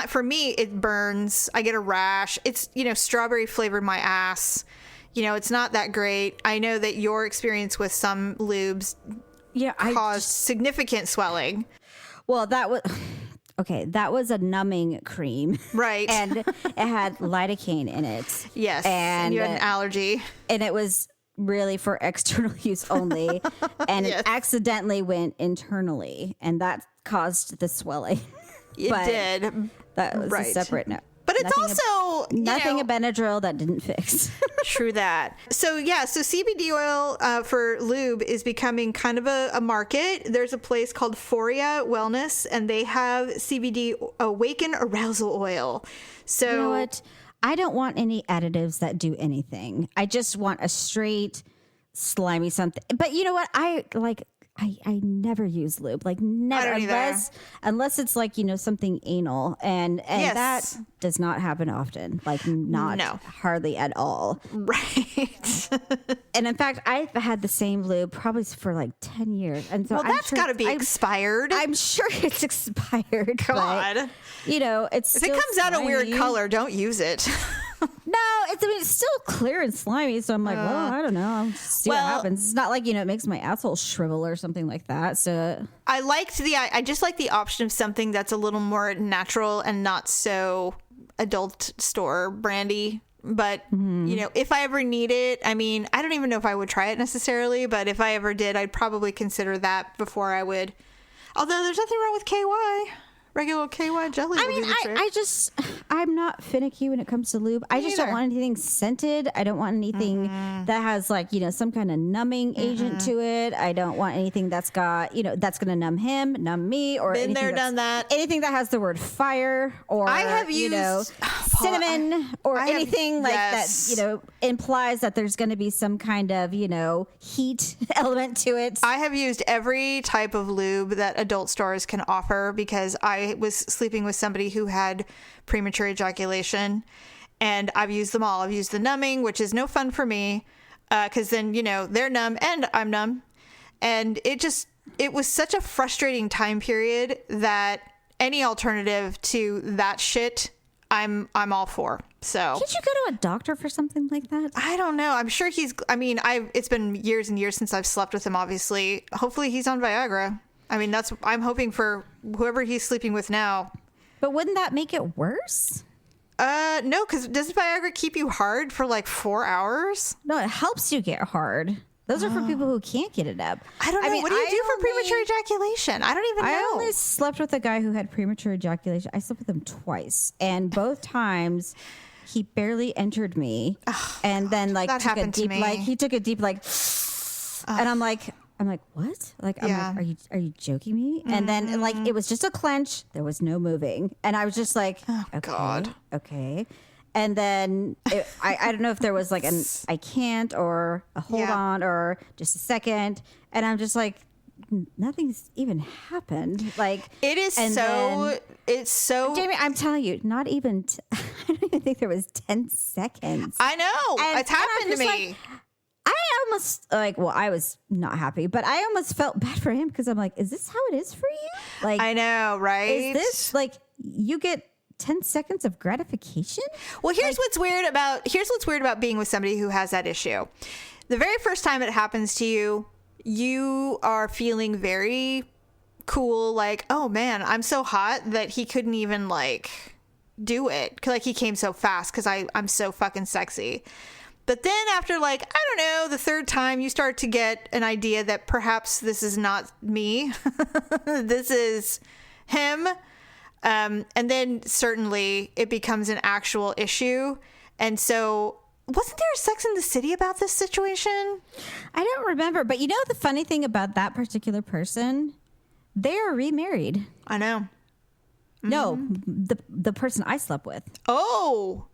for me it burns. I get a rash. It's strawberry flavored my ass. It's not that great. I know that your experience with some lubes caused significant swelling. Well, that was a numbing cream. Right. And it had lidocaine in it. Yes. And you had an allergy. And it was really for external use only. And it accidentally went internally. And that caused the swelling. It did. That was a separate note. But it's also nothing a Benadryl that didn't fix. True that. So CBD oil for lube is becoming kind of a market. There's a place called Foria Wellness, and they have CBD Awaken Arousal Oil. So you know what? I don't want any additives that do anything. I just want a straight slimy something. But you know what? I never use lube, like never, unless it's like, something anal and that does not happen often, like hardly at all. Right. And in fact, I've had the same lube probably for like 10 years. And so that's got to be expired. I'm sure it's expired. God. But, it's if it comes out a weird color, don't use it. No, it's still clear and slimy. So I'm like, well, I don't know. I'll see what happens. It's not like, it makes my asshole shrivel or something like that. So I just like the option of something that's a little more natural and not so adult store brandy. But, if I ever need it, I mean, I don't even know if I would try it necessarily, but if I ever did, I'd probably consider that before I would. Although there's nothing wrong with KY. Regular KY jelly. I mean, I'm not finicky when it comes to lube. I just don't want anything scented. I don't want anything that has like, some kind of numbing agent to it. I don't want anything that's got, that's going to numb him, numb me, or been there, done that. Anything that has the word fire or, I have used cinnamon or anything that, implies that there's going to be some kind of, heat element to it. I have used every type of lube that adult stores can offer because I was sleeping with somebody who had premature ejaculation, and I've used them all. I've used the numbing, which is no fun for me because then, they're numb and I'm numb. And it was such a frustrating time period that any alternative to that shit, I'm all for. So did you go to a doctor for something like that? I don't know. I'm sure it's been years and years since I've slept with him, obviously. Hopefully he's on Viagra. I mean, I'm hoping for whoever he's sleeping with now. But wouldn't that make it worse? No, because doesn't Viagra keep you hard for like 4 hours? No, it helps you get hard. Those are for people who can't get it up. I don't know. What do you do for premature ejaculation? I don't even know. I only slept with a guy who had premature ejaculation. I slept with him twice, and both times he barely entered me, and then like that took a happened to deep me. like he took a deep like, and I'm like what? Like I'm Yeah. like, are you joking me? And then like it was just a clench. There was no moving, and I was just like, okay, God. okay. And then I don't know if there was like an I can't or a hold on or just a second. And I'm just like, nothing's even happened. Like It is it's so. Jamie, I'm telling you, not even, I don't even think there was 10 seconds. I know. And- It's happened and to I'm me. just I almost I was not happy, but I almost felt bad for him because I'm like, is this how it is for you? Like, I know, right? is this like you get 10 seconds of gratification? Well, here's what's weird about being with somebody who has that issue. The very first time it happens to you, you are feeling very cool, like, oh man, I'm so hot that he couldn't even like do it. Like he came so fast because I'm so fucking sexy. But then after like, I don't know, the third time you start to get an idea that perhaps this is not me. This is him. And then certainly it becomes an actual issue. And so wasn't there a Sex in the City about this situation? I don't remember, but you know the funny thing about that particular person? They are remarried. I know. No, the person I slept with. Oh,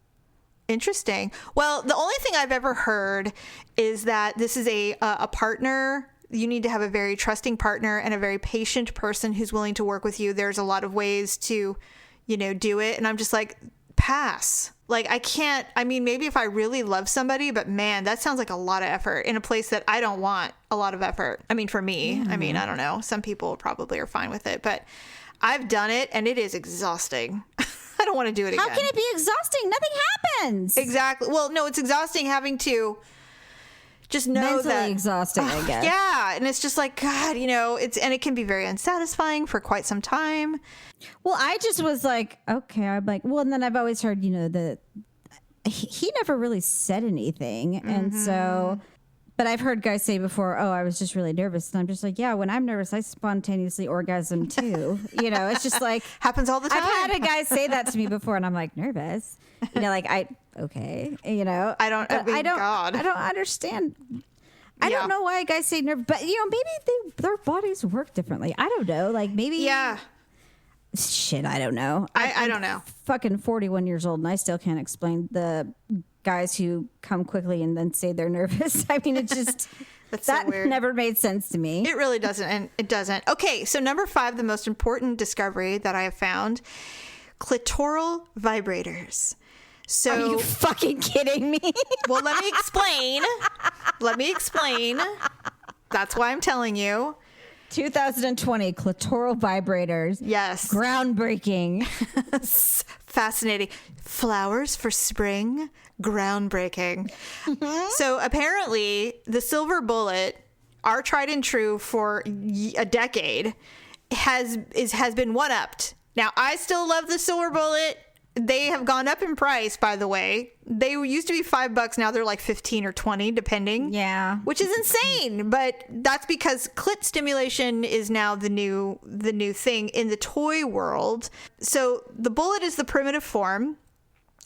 interesting. Well, the only thing I've ever heard is that this is a partner. You need to have a very trusting partner and a very patient person who's willing to work with you. There's a lot of ways to, do it. And I'm just like, pass. Like, I can't, maybe if I really love somebody, but man, that sounds like a lot of effort in a place that I don't want a lot of effort. For me, I don't know. Some people probably are fine with it, but I've done it and it is exhausting. I don't want to do it again. How can it be exhausting? Nothing happens. Exactly. Well, no, it's exhausting having to just know Mentally that exhausting, I guess. Yeah, and it's just like God, it can be very unsatisfying for quite some time. Well, I just was like, okay. I'm like, well, and then I've always heard, that he never really said anything, and so. But I've heard guys say before, oh, I was just really nervous. And I'm just like, yeah, when I'm nervous, I spontaneously orgasm too. It's just like. Happens all the time. I've had a guy say that to me before and I'm like, nervous. Okay. God. I don't understand. I don't know why guys say nervous, but maybe their bodies work differently. I don't know. Like maybe. Yeah. Shit, I don't know. I don't know. Fucking 41 years old and I still can't explain the guys who come quickly and then say they're nervous. It just That's that so weird. never made sense to me. It really doesn't, and it doesn't. Okay, so number 5, the most important discovery that I have found: clitoral vibrators. So, are you fucking kidding me? Well, let me explain. That's why I'm telling you. 2020 clitoral vibrators. Yes. Groundbreaking. Fascinating. Flowers for spring. Groundbreaking. So apparently the silver bullet, our tried and true for a decade, has been one-upped. Now, I still love the silver bullet. They have gone up in price, by the way. They used to be $5. Now they're like 15 or 20, depending. Yeah. Which is insane. But that's because clit stimulation is now the new thing in the toy world. So the bullet is the primitive form.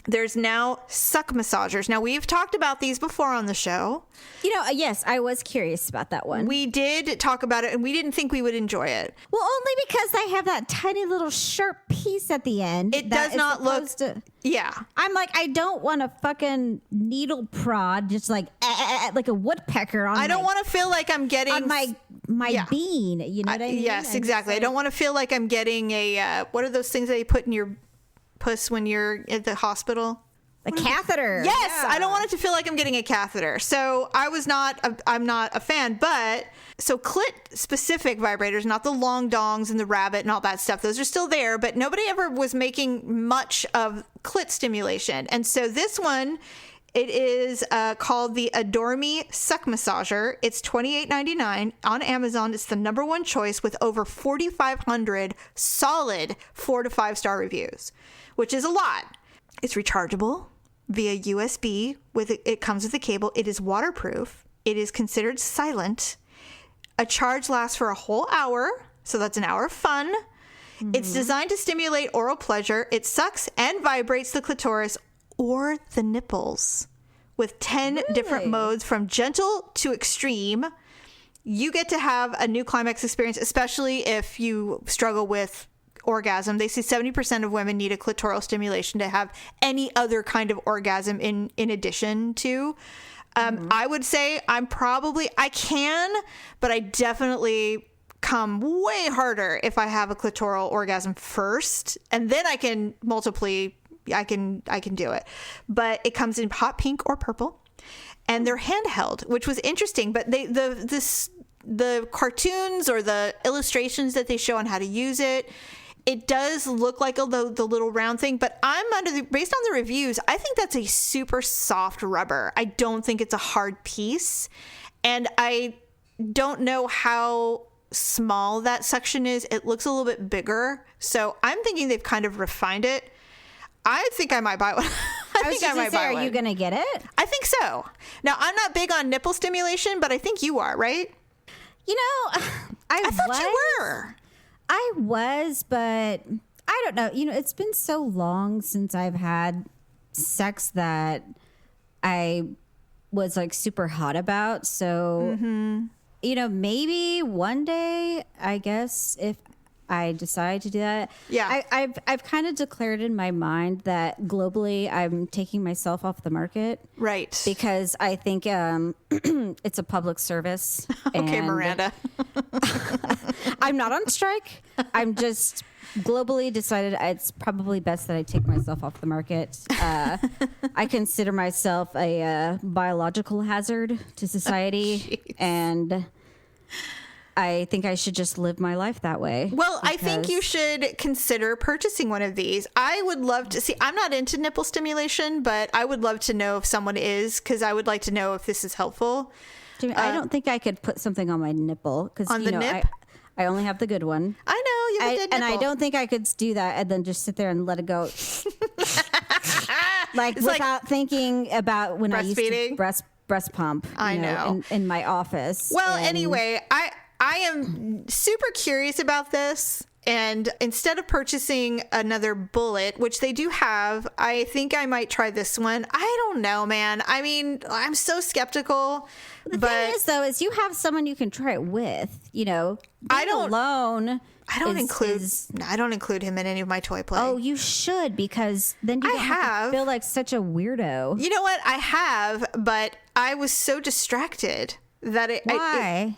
There's now suck massagers. Now, we've talked about these before on the show. Yes, I was curious about that one. We did talk about it, and we didn't think we would enjoy it. Well, only because they have that tiny little sharp piece at the end. It does not look... Yeah. I'm like, I don't want a fucking needle prod, just like a woodpecker on I don't want to feel like I'm getting... on my bean. You know what I mean? Yes, exactly. I don't want to feel like I'm getting a... what are those things that you put in your puss when you're at the hospital? A catheter. Yes, Yeah. I don't want it to feel like I'm getting a catheter. So I'm not a fan. But so clit specific vibrators, not the long dongs and the rabbit and all that stuff. Those are still there, but nobody ever was making much of clit stimulation. And so this one It is called the Adore Me Suck Massager. It's $28.99 on Amazon. It's the number one choice with over 4,500 solid 4 to 5 star reviews, which is a lot. It's rechargeable via USB. It comes with a cable. It is waterproof. It is considered silent. A charge lasts for a whole hour, so that's an hour of fun. Mm-hmm. It's designed to stimulate oral pleasure. It sucks and vibrates the clitoris or the nipples with 10 different modes from gentle to extreme. You get to have a new climax experience, especially if you struggle with orgasm. They say 70% of women need a clitoral stimulation to have any other kind of orgasm in addition to. I would say I can, but I definitely come way harder if I have a clitoral orgasm first, and then I can I can do it. But it comes in hot pink or purple, and they're handheld, which was interesting. But the cartoons or the illustrations that they show on how to use it, it does look like the little round thing, but based on the reviews, I think that's a super soft rubber. I don't think it's a hard piece, and I don't know how small that section is. It looks a little bit bigger, so I'm thinking they've kind of refined it. I think I might buy one. Are you gonna get it? I think so. Now, I'm not big on nipple stimulation, but I think you are, right? You know, I thought you were. I was, but I don't know. You know, it's been so long since I've had sex that I was like super hot about. So, you know, maybe one day, I guess, if I decide to do that. Yeah. I've kind of declared in my mind that globally I'm taking myself off the market. Right. Because I think it's a public service. Okay, Miranda. I'm not on strike. I'm just globally decided it's probably best that I take myself off the market. I consider myself a biological hazard to society, and I think I should just live my life that way. Well, I think you should consider purchasing one of these. I would love to see. I'm not into nipple stimulation, but I would love to know if someone is, because I would like to know if this is helpful. I don't think I could put something on my nipple because I only have the good one. I know you have a good nipple. And I don't think I could do that and then just sit there and let it go, without thinking about when I used to breast pump. I know in my office. Well, anyway, I am super curious about this. And instead of purchasing another bullet, which they do have, I think I might try this one. I don't know, man. I mean, I'm so skeptical. The thing is, though, is you have someone you can try it with. You know, I don't include him in any of my toy play. Oh, you should, because then you don't have to feel like such a weirdo. You know what? I have, but I was so distracted that Why?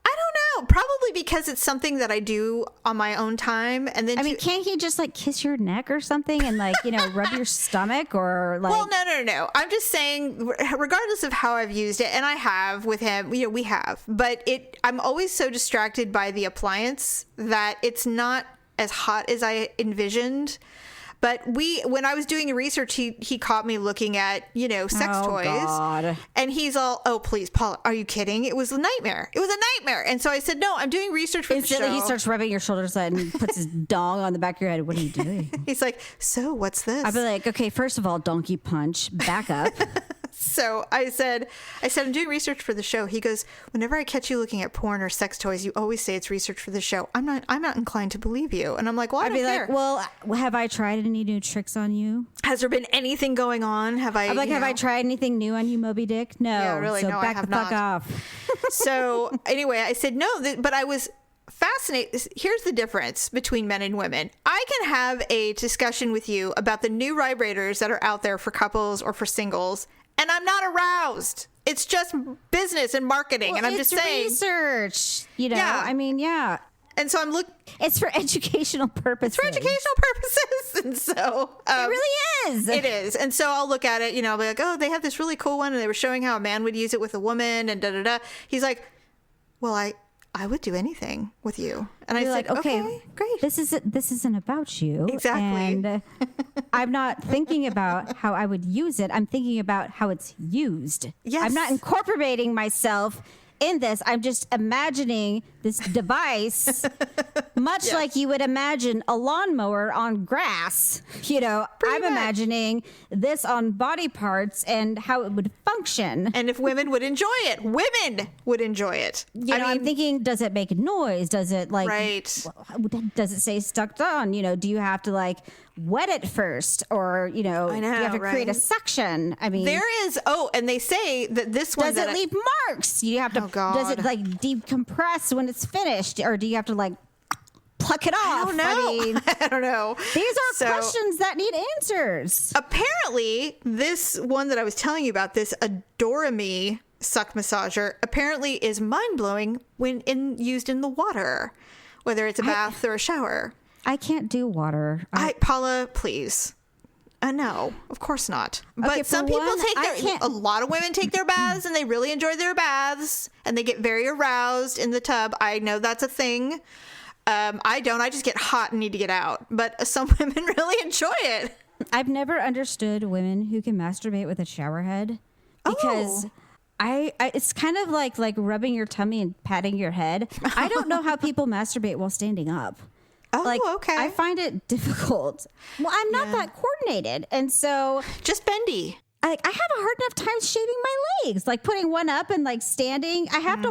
I don't know. Probably because it's something that I do on my own time. And then can't he just like kiss your neck or something and like, you know, rub your stomach or like... Well, no. I'm just saying, regardless of how I've used it, and I have with him, you know, we have, but I'm always so distracted by the appliance that it's not as hot as I envisioned. But when I was doing research, he caught me looking at, you know, sex toys. God. And he's all, oh, please, Paula, are you kidding? It was a nightmare. It was a nightmare. And so I said, no, I'm doing research for the show. Instantly he starts rubbing your shoulders and puts his dong on the back of your head. What are you doing? He's like, so what's this? I'd be like, okay, first of all, donkey punch, back up. So I said, I'm doing research for the show. He goes, whenever I catch you looking at porn or sex toys, you always say it's research for the show. I'm not inclined to believe you. And I'm like, well, I'd be care. Like, well, have I tried any new tricks on you? Has there been anything going on? Have I tried anything new on you, Moby Dick? No. Yeah, really, so no, back I have the fuck not. off. So anyway, I said, no, but I was fascinated. Here's the difference between men and women. I can have a discussion with you about the new vibrators that are out there for couples or for singles, and I'm not aroused. It's just business and marketing. Well, and I'm just saying. It's research, you know? Yeah. I mean, yeah. And so I'm it's for educational purposes. And so. It really is. It is. And so I'll look at it, you know, I'll be like, oh, they have this really cool one. And they were showing how a man would use it with a woman and da-da-da. He's like, well, I would do anything with you. And I You're said, like, okay, great. This isn't about you. Exactly. And I'm not thinking about how I would use it. I'm thinking about how it's used. Yes. I'm not incorporating myself in this. I'm just imagining this device, much like you would imagine a lawnmower on grass. You know, I'm imagining this on body parts and how it would function. And if women would enjoy it, women would enjoy it. You know, I'm thinking, does it make noise? Does it like, right. Does it say stuck on? You know, do you have to like wet it first, or do you have to create a suction? I mean, there is. And they say that this one does it leave marks? You have to. Does it like decompress when it's finished, or do you have to like pluck it off? I don't know. I don't know. These are questions that need answers. Apparently, this one that I was telling you about, this Adorame suck massager, apparently is mind blowing when used in the water, whether it's a bath or a shower. I can't do water. Paula, please. No, of course not. But Okay, some people a lot of women take their baths and they really enjoy their baths and they get very aroused in the tub. I know that's a thing. I don't. I just get hot and need to get out. But some women really enjoy it. I've never understood women who can masturbate with a shower head, because it's kind of like rubbing your tummy and patting your head. I don't know how people masturbate while standing up. Okay. I find it difficult. Well, I'm not that coordinated. And so just bendy. I have a hard enough time shaving my legs, like putting one up and like standing. I have to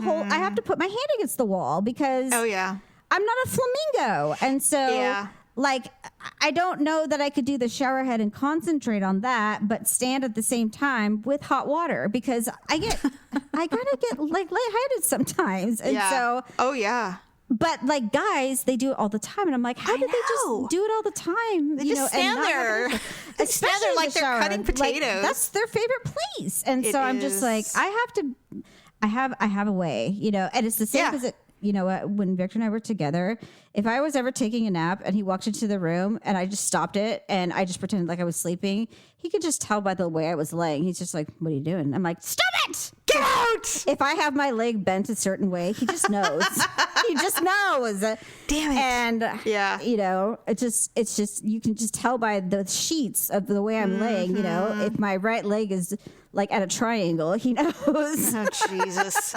put my hand against the wall because I'm not a flamingo. And so like, I don't know that I could do the shower head and concentrate on that, but stand at the same time with hot water, because I gotta get like lightheaded sometimes. And so, but like guys, they do it all the time, and I'm like, how do they just do it all the time? They just stand there. They stand there like they're cutting potatoes. Like, that's their favorite place, and so I'm just like, I have a way, and it's the same as it. You know what? When Victor and I were together, if I was ever taking a nap and he walked into the room and I just stopped it and I just pretended like I was sleeping, he could just tell by the way I was laying. He's just like, "What are you doing?" I'm like, "Stop it! Get out!" If I have my leg bent a certain way, he just knows. He just knows. Damn it! And it's just you can just tell by the sheets of the way I'm laying. If my right leg is like at a triangle, he knows. Oh Jesus!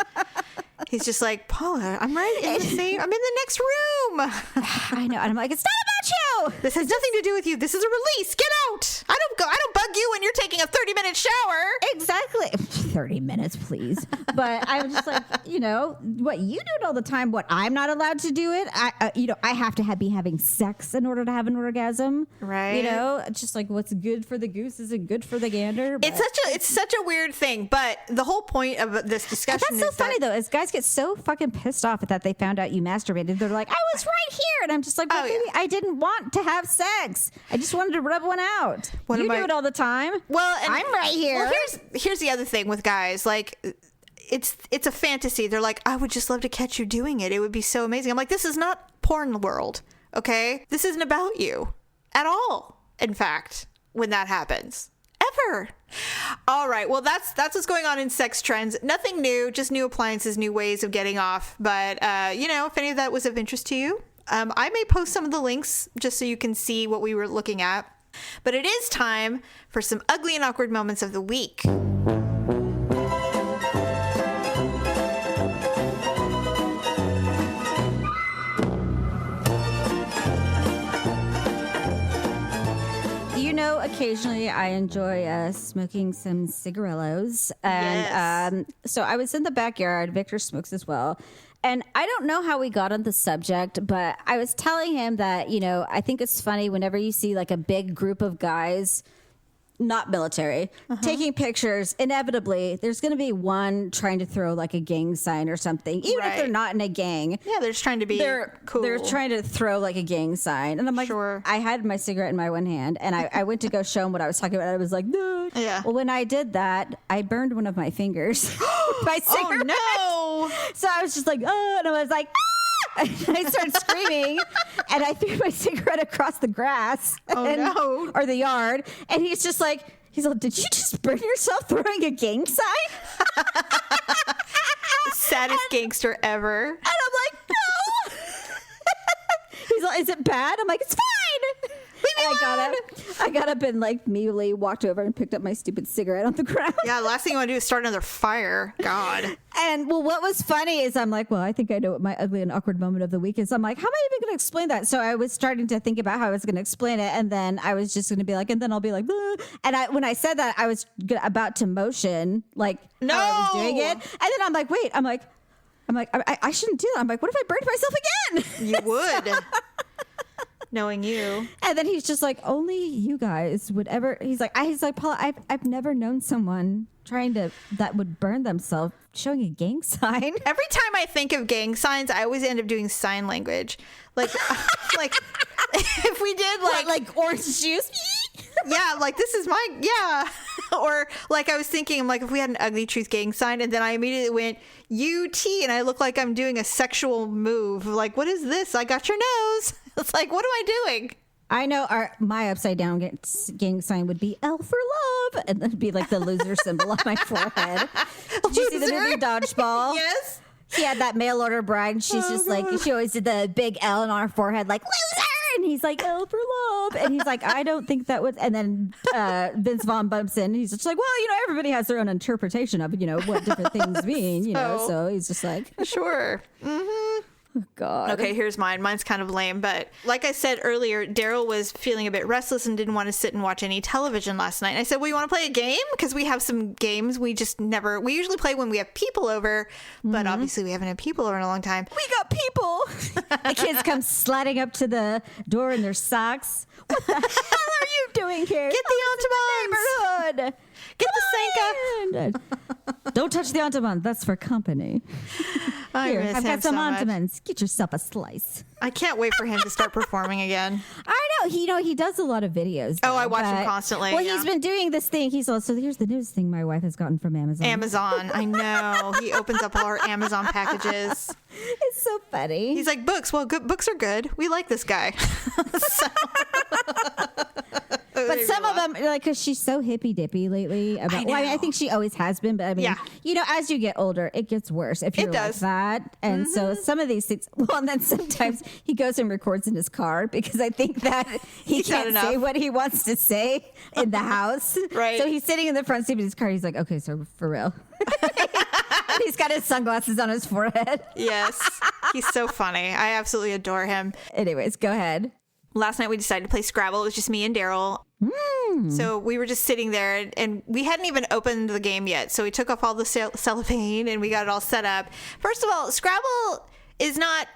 He's just like, Paula, I'm right in the same. I'm in the next room. I know, and I'm like, it's not about you. This has nothing to do with you. This is a release. Get out. I don't bug you when you're taking a 30-minute shower. Exactly. 30 minutes, please. But I'm just like, what you do it all the time. What I'm not allowed to do it. I have to be having sex in order to have an orgasm. Right. It's just like what's good for the goose isn't good for the gander. But it's such a weird thing. But the whole point of this discussion is so funny though, is guys get so fucking pissed off that they found out you masturbated. They're like, I was right here, and I'm just like, well, baby, I didn't want to have sex. I just wanted to rub one out. You do it all the time. Well, and I'm right here. Well, here's the other thing with guys. Like, it's a fantasy. They're like, I would just love to catch you doing it. It would be so amazing. I'm like, this is not porn world, okay? This isn't about you at all. In fact, when that happens. Ever. All right. Well, that's what's going on in sex trends. Nothing new, just new appliances, new ways of getting off. But, if any of that was of interest to you, I may post some of the links just so you can see what we were looking at. But it is time for some ugly and awkward moments of the week. Occasionally I enjoy smoking some cigarillos. And so I was in the backyard. Victor smokes as well. And I don't know how we got on the subject, but I was telling him that, I think it's funny whenever you see like a big group of guys, not military, taking pictures, inevitably there's going to be one trying to throw like a gang sign or something, even if they're not in a gang. Yeah, they're just trying to be cool. They're trying to throw like a gang sign. And I'm like, I had my cigarette in my one hand and I went to go show him what I was talking about. I was like, no. Yeah. Well, when I did that, I burned one of my fingers with my cigarette. Oh, no. So I was just like, oh, and I was like, and I started screaming and I threw my cigarette across the grass or the yard. And he's like, did you just burn yourself throwing a gang sign? Saddest gangster ever. And I'm is it bad? I'm like, it's fine. I got up and like immediately walked over and picked up my stupid cigarette on the ground. Yeah, the last thing you want to do is start another fire. God. And well, what was funny is I'm like, well, I think I know what my ugly and awkward moment of the week is. I'm like, how am I even going to explain that? So I was starting to think about how I was going to explain it. And then I was just going to be like, and then I'll be like, "Bleh." And when I said that, I was about to motion like no. how I was doing it. And then I'm like, wait, I'm like, I shouldn't do that. I'm like, what if I burned myself again? You would. Knowing you. And then he's just like, only you guys would ever. He's like, Paula, I've never known someone that would burn themselves showing a gang sign. Every time I think of gang signs, I always end up doing sign language. Like if we did like orange juice. Yeah, like this is my, yeah. Or like I was thinking, I'm like, if we had an ugly truth gang sign, and then I immediately went UT, and I look like I'm doing a sexual move. Like, what is this? I got your nose. It's like, what am I doing? I know my upside down gang sign would be L for love, and that'd be like the loser symbol on my forehead. Did you see the movie Dodgeball? Yes. She had that mail order bride, and she's just like, she always did the big L on her forehead, like loser. And he's like, L for love. And he's like, I don't think that would. And then Vince Vaughn bumps in. And he's just like, well, everybody has their own interpretation of, what different things mean, So he's just like, sure. Mm-hmm. Oh, God. Okay, here's mine. Mine's kind of lame, but like I said earlier, Daryl was feeling a bit restless and didn't want to sit and watch any television last night. And I said, well, you want to play a game? Because we have some games we usually play when we have people over, but obviously we haven't had people over in a long time. We got people. The kids come sliding up to the door in their socks. What the hell are you doing here? Get the Entenmann's. Neighborhood. Get the Senka. Don't touch the Entenmann. That's for company. Here, I've got some Entenmann's. Get yourself a slice. I can't wait for him to start performing again. I know. He does a lot of videos. Oh, I watch him constantly. Well, he's been doing this thing. So here's the newest thing my wife has gotten from Amazon. I know. He opens up all our Amazon packages. It's so funny. He's like, books. Well, books are good. We like this guy. But some of them, like, because she's so hippy dippy lately. I think she always has been. But I mean, as you get older, it gets worse if you're like that. And so some of these things, and then sometimes he goes and records in his car because I think that he can't say what he wants to say in the house. Right. So he's sitting in the front seat of his car. He's like, okay, so for real. He's got his sunglasses on his forehead. Yes. He's so funny. I absolutely adore him. Anyways, go ahead. Last night we decided to play Scrabble. It was just me and Daryl. So we were just sitting there and we hadn't even opened the game yet. So we took off all the cellophane and we got it all set up. First of all, Scrabble is not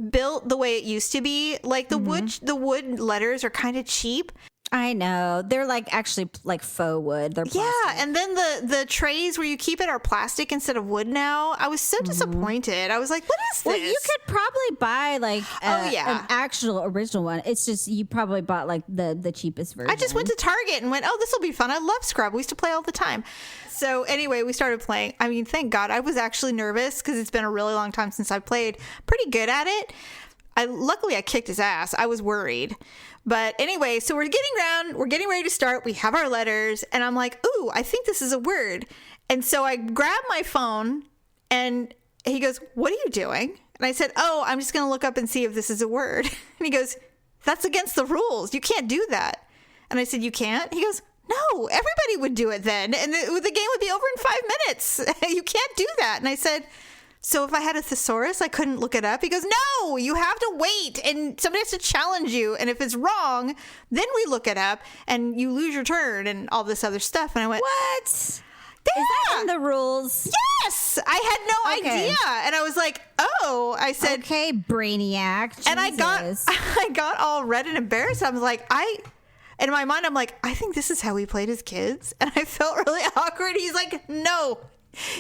built the way it used to be. Like the wood letters are kind of cheap. I know. They're like actually like faux wood. They're plastic. Yeah, and then the trays where you keep it are plastic instead of wood now. I was so disappointed. I was like, what is this? Well, you could probably buy like an actual original one. It's just you probably bought like the cheapest version. I just went to Target and went, oh, this will be fun. I love Scrabble. We used to play all the time. So anyway, we started playing. I mean, thank God. I was actually nervous because it's been a really long time since I played. Pretty good at it. Luckily, I kicked his ass. I was worried. But anyway, so we're getting ready to start. We have our letters and I'm like, ooh, I think this is a word. And so I grab my phone and he goes, what are you doing? And I said, oh, I'm just going to look up and see if this is a word. And he goes, that's against the rules. You can't do that. And I said, you can't? He goes, no, everybody would do it then. And the game would be over in 5 minutes. You can't do that. And I said, so if I had a thesaurus, I couldn't look it up? He goes, no, you have to wait and somebody has to challenge you. And if it's wrong, then we look it up and you lose your turn and all this other stuff. And I went, what? Yeah. Is that in the rules? Yes. I had no idea. And I was like, oh, I said, okay, brainiac. Jesus. And I got all red and embarrassed. I was like, in my mind, I'm like, I think this is how we played as kids. And I felt really awkward. He's like, no.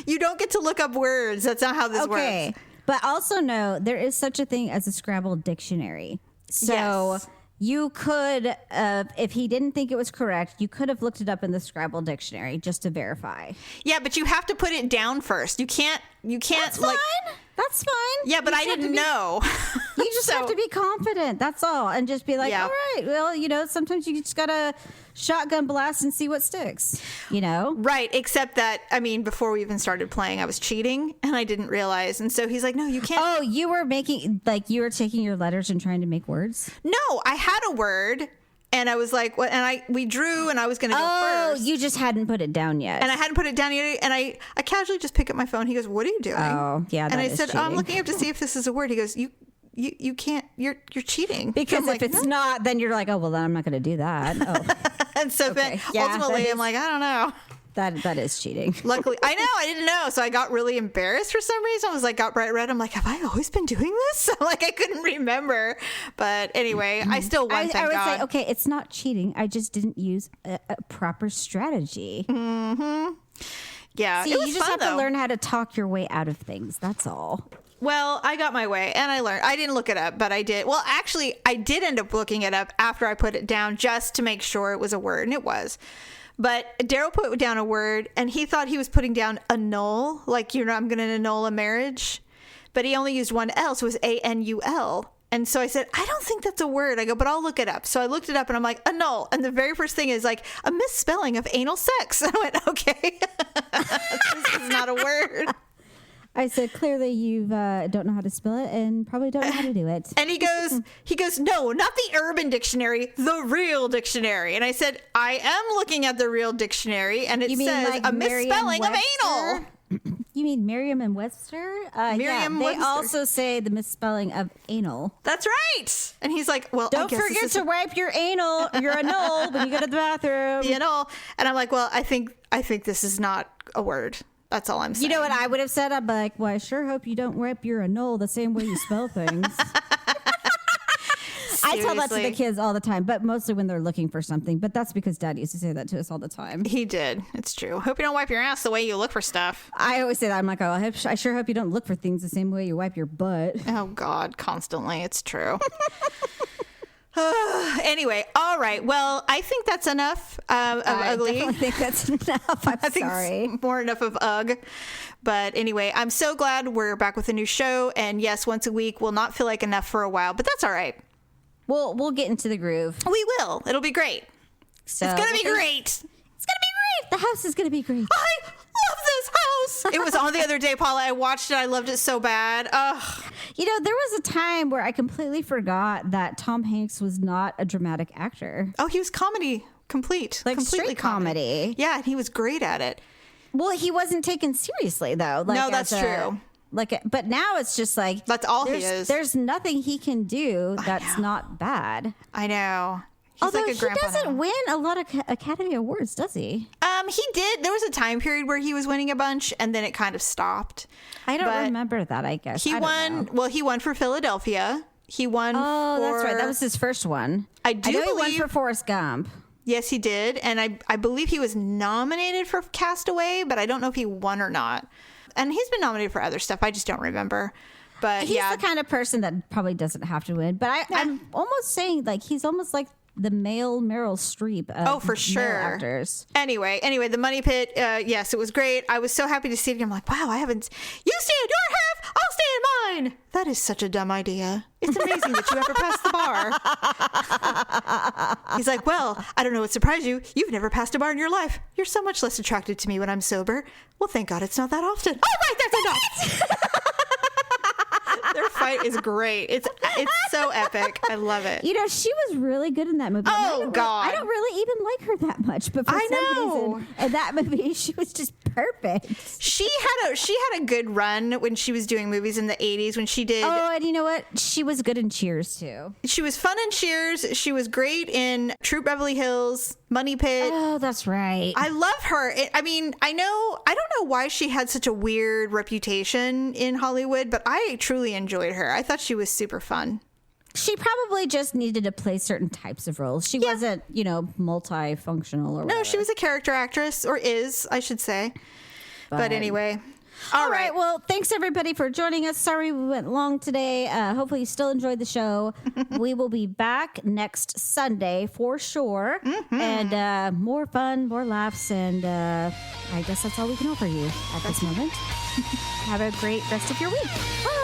You don't get to look up words. That's not how this works. But also know there is such a thing as a Scrabble dictionary. So you could, if he didn't think it was correct, you could have looked it up in the Scrabble dictionary just to verify. Yeah, but you have to put it down first. You can't That's like. fine. That's fine. Yeah, but I didn't know. You just have to be confident. That's all. And just be like, Yeah. all right, well, sometimes you just got to shotgun blast and see what sticks, Right. Except that, before we even started playing, I was cheating and I didn't realize. And so he's like, no, you can't. Oh, you were taking your letters and trying to make words? No, I had a word. And I was like, what? And we drew, and I was going to go first. Oh, you just hadn't put it down yet. And I hadn't put it down yet. And I casually just pick up my phone. He goes, "What are you doing?" Oh, yeah. And I said, cheating. "I'm looking up to see if this is a word." He goes, "You can't. You're cheating." Because if it's not, then you're like, oh, well, then I'm not going to do that. Oh. And so then ultimately, I'm like, I don't know. That is cheating. Luckily, I didn't know. So I got really embarrassed for some reason. I was like, got bright red. I'm like, have I always been doing this? I couldn't remember. But anyway, I still won, thank I would God. say, okay, it's not cheating. I just didn't use a proper strategy. Mm-hmm. Yeah, See, it was you just fun, have to learn how to talk your way out of things. That's all. Well, I got my way and I learned. I didn't look it up, but I did. Well, actually, I did end up looking it up after I put it down just to make sure it was a word, and it was. But Daryl put down a word, and he thought he was putting down annul, like, I'm going to annul a marriage. But he only used one L, so it was ANUL. And so I said, I don't think that's a word. I go, but I'll look it up. So I looked it up, and I'm like, annul. And the very first thing is like a misspelling of anal sex. And I went, okay, this is not a word. I said, clearly you don't know how to spell it and probably don't know how to do it. And he goes, no, not the Urban Dictionary, the real dictionary. And I said, I am looking at the real dictionary, and it says like a misspelling of anal. You mean Merriam and Webster? They also say the misspelling of anal. That's right. And he's like, well, don't forget to wipe your anal, your anal when you go to the bathroom. The anal. And I'm like, well, I think this is not a word. That's all I'm saying. You know what I would have said? I'd be like, well, I sure hope you don't wipe your anal the same way you spell things. I tell that to the kids all the time, but mostly when they're looking for something. But that's because Dad used to say that to us all the time. He did. It's true. Hope you don't wipe your ass the way you look for stuff. I always say that. I'm like, oh, I sure hope you don't look for things the same way you wipe your butt. Oh, God, constantly. It's true. Anyway, all right. Well, I think that's enough of Ugly. I definitely think that's enough. I'm sorry. It's more enough of Ugg. But anyway, I'm so glad we're back with a new show. And yes, once a week will not feel like enough for a while, but that's all right. We'll get into the groove. We will. It'll be great. So, it's going to be great. It's going to be great. The house is going to be great. I love this house. It was on the other day, Paula. I watched it. I loved it so bad. Ugh. You know, there was a time where I completely forgot that Tom Hanks was not a dramatic actor. Oh, he was comedy complete. Like completely straight comedy. Yeah, and he was great at it. Well, he wasn't taken seriously, though. No, that's true. But now it's just like that's all he is. There's nothing he can do that's not bad. I know. He's Although like a grandpa he doesn't now. win a lot of Academy Awards, does he? He did. There was a time period where he was winning a bunch, and then it kind of stopped. I don't remember that. I guess he won. Well, he won for Philadelphia. He won. Oh, that's right. That was his first one. I know believe he won for Forrest Gump. Yes, he did, and I believe he was nominated for Castaway, but I don't know if he won or not. And he's been nominated for other stuff. I just don't remember. But he's the kind of person that probably doesn't have to win. But I'm almost saying like he's almost like the male Meryl Streep of for sure. male actors. Anyway, the Money Pit, yes, it was great. I was so happy to see it. I'm like, wow, you stay in your half, I'll stay in mine. That is such a dumb idea. It's amazing that you ever passed the bar. He's like, well, I don't know what surprised you. You've never passed a bar in your life. You're so much less attracted to me when I'm sober. Well, thank God it's not that often. All right, that's enough. Their fight is great. It's so epic. I love it. You know, she was really good in that movie. Oh, God. I don't really even like her that much, but for some reason, in that movie, she was just perfect. She had a good run when she was doing movies in the 80s when she did. Oh, and you know what? She was good in Cheers, too. She was fun in Cheers. She was great in Troop Beverly Hills, Money Pit. Oh, that's right. I love her. I don't know why she had such a weird reputation in Hollywood, but I truly enjoyed her. I thought she was super fun. She probably just needed to play certain types of roles. She wasn't, multifunctional or whatever. No, she was a character actress, or is, I should say. But anyway. All right. Well, thanks everybody for joining us. Sorry we went long today. Hopefully you still enjoyed the show. We will be back next Sunday for sure. Mm-hmm. And more fun, more laughs. And I guess that's all we can offer you at this moment. Have a great rest of your week. Bye.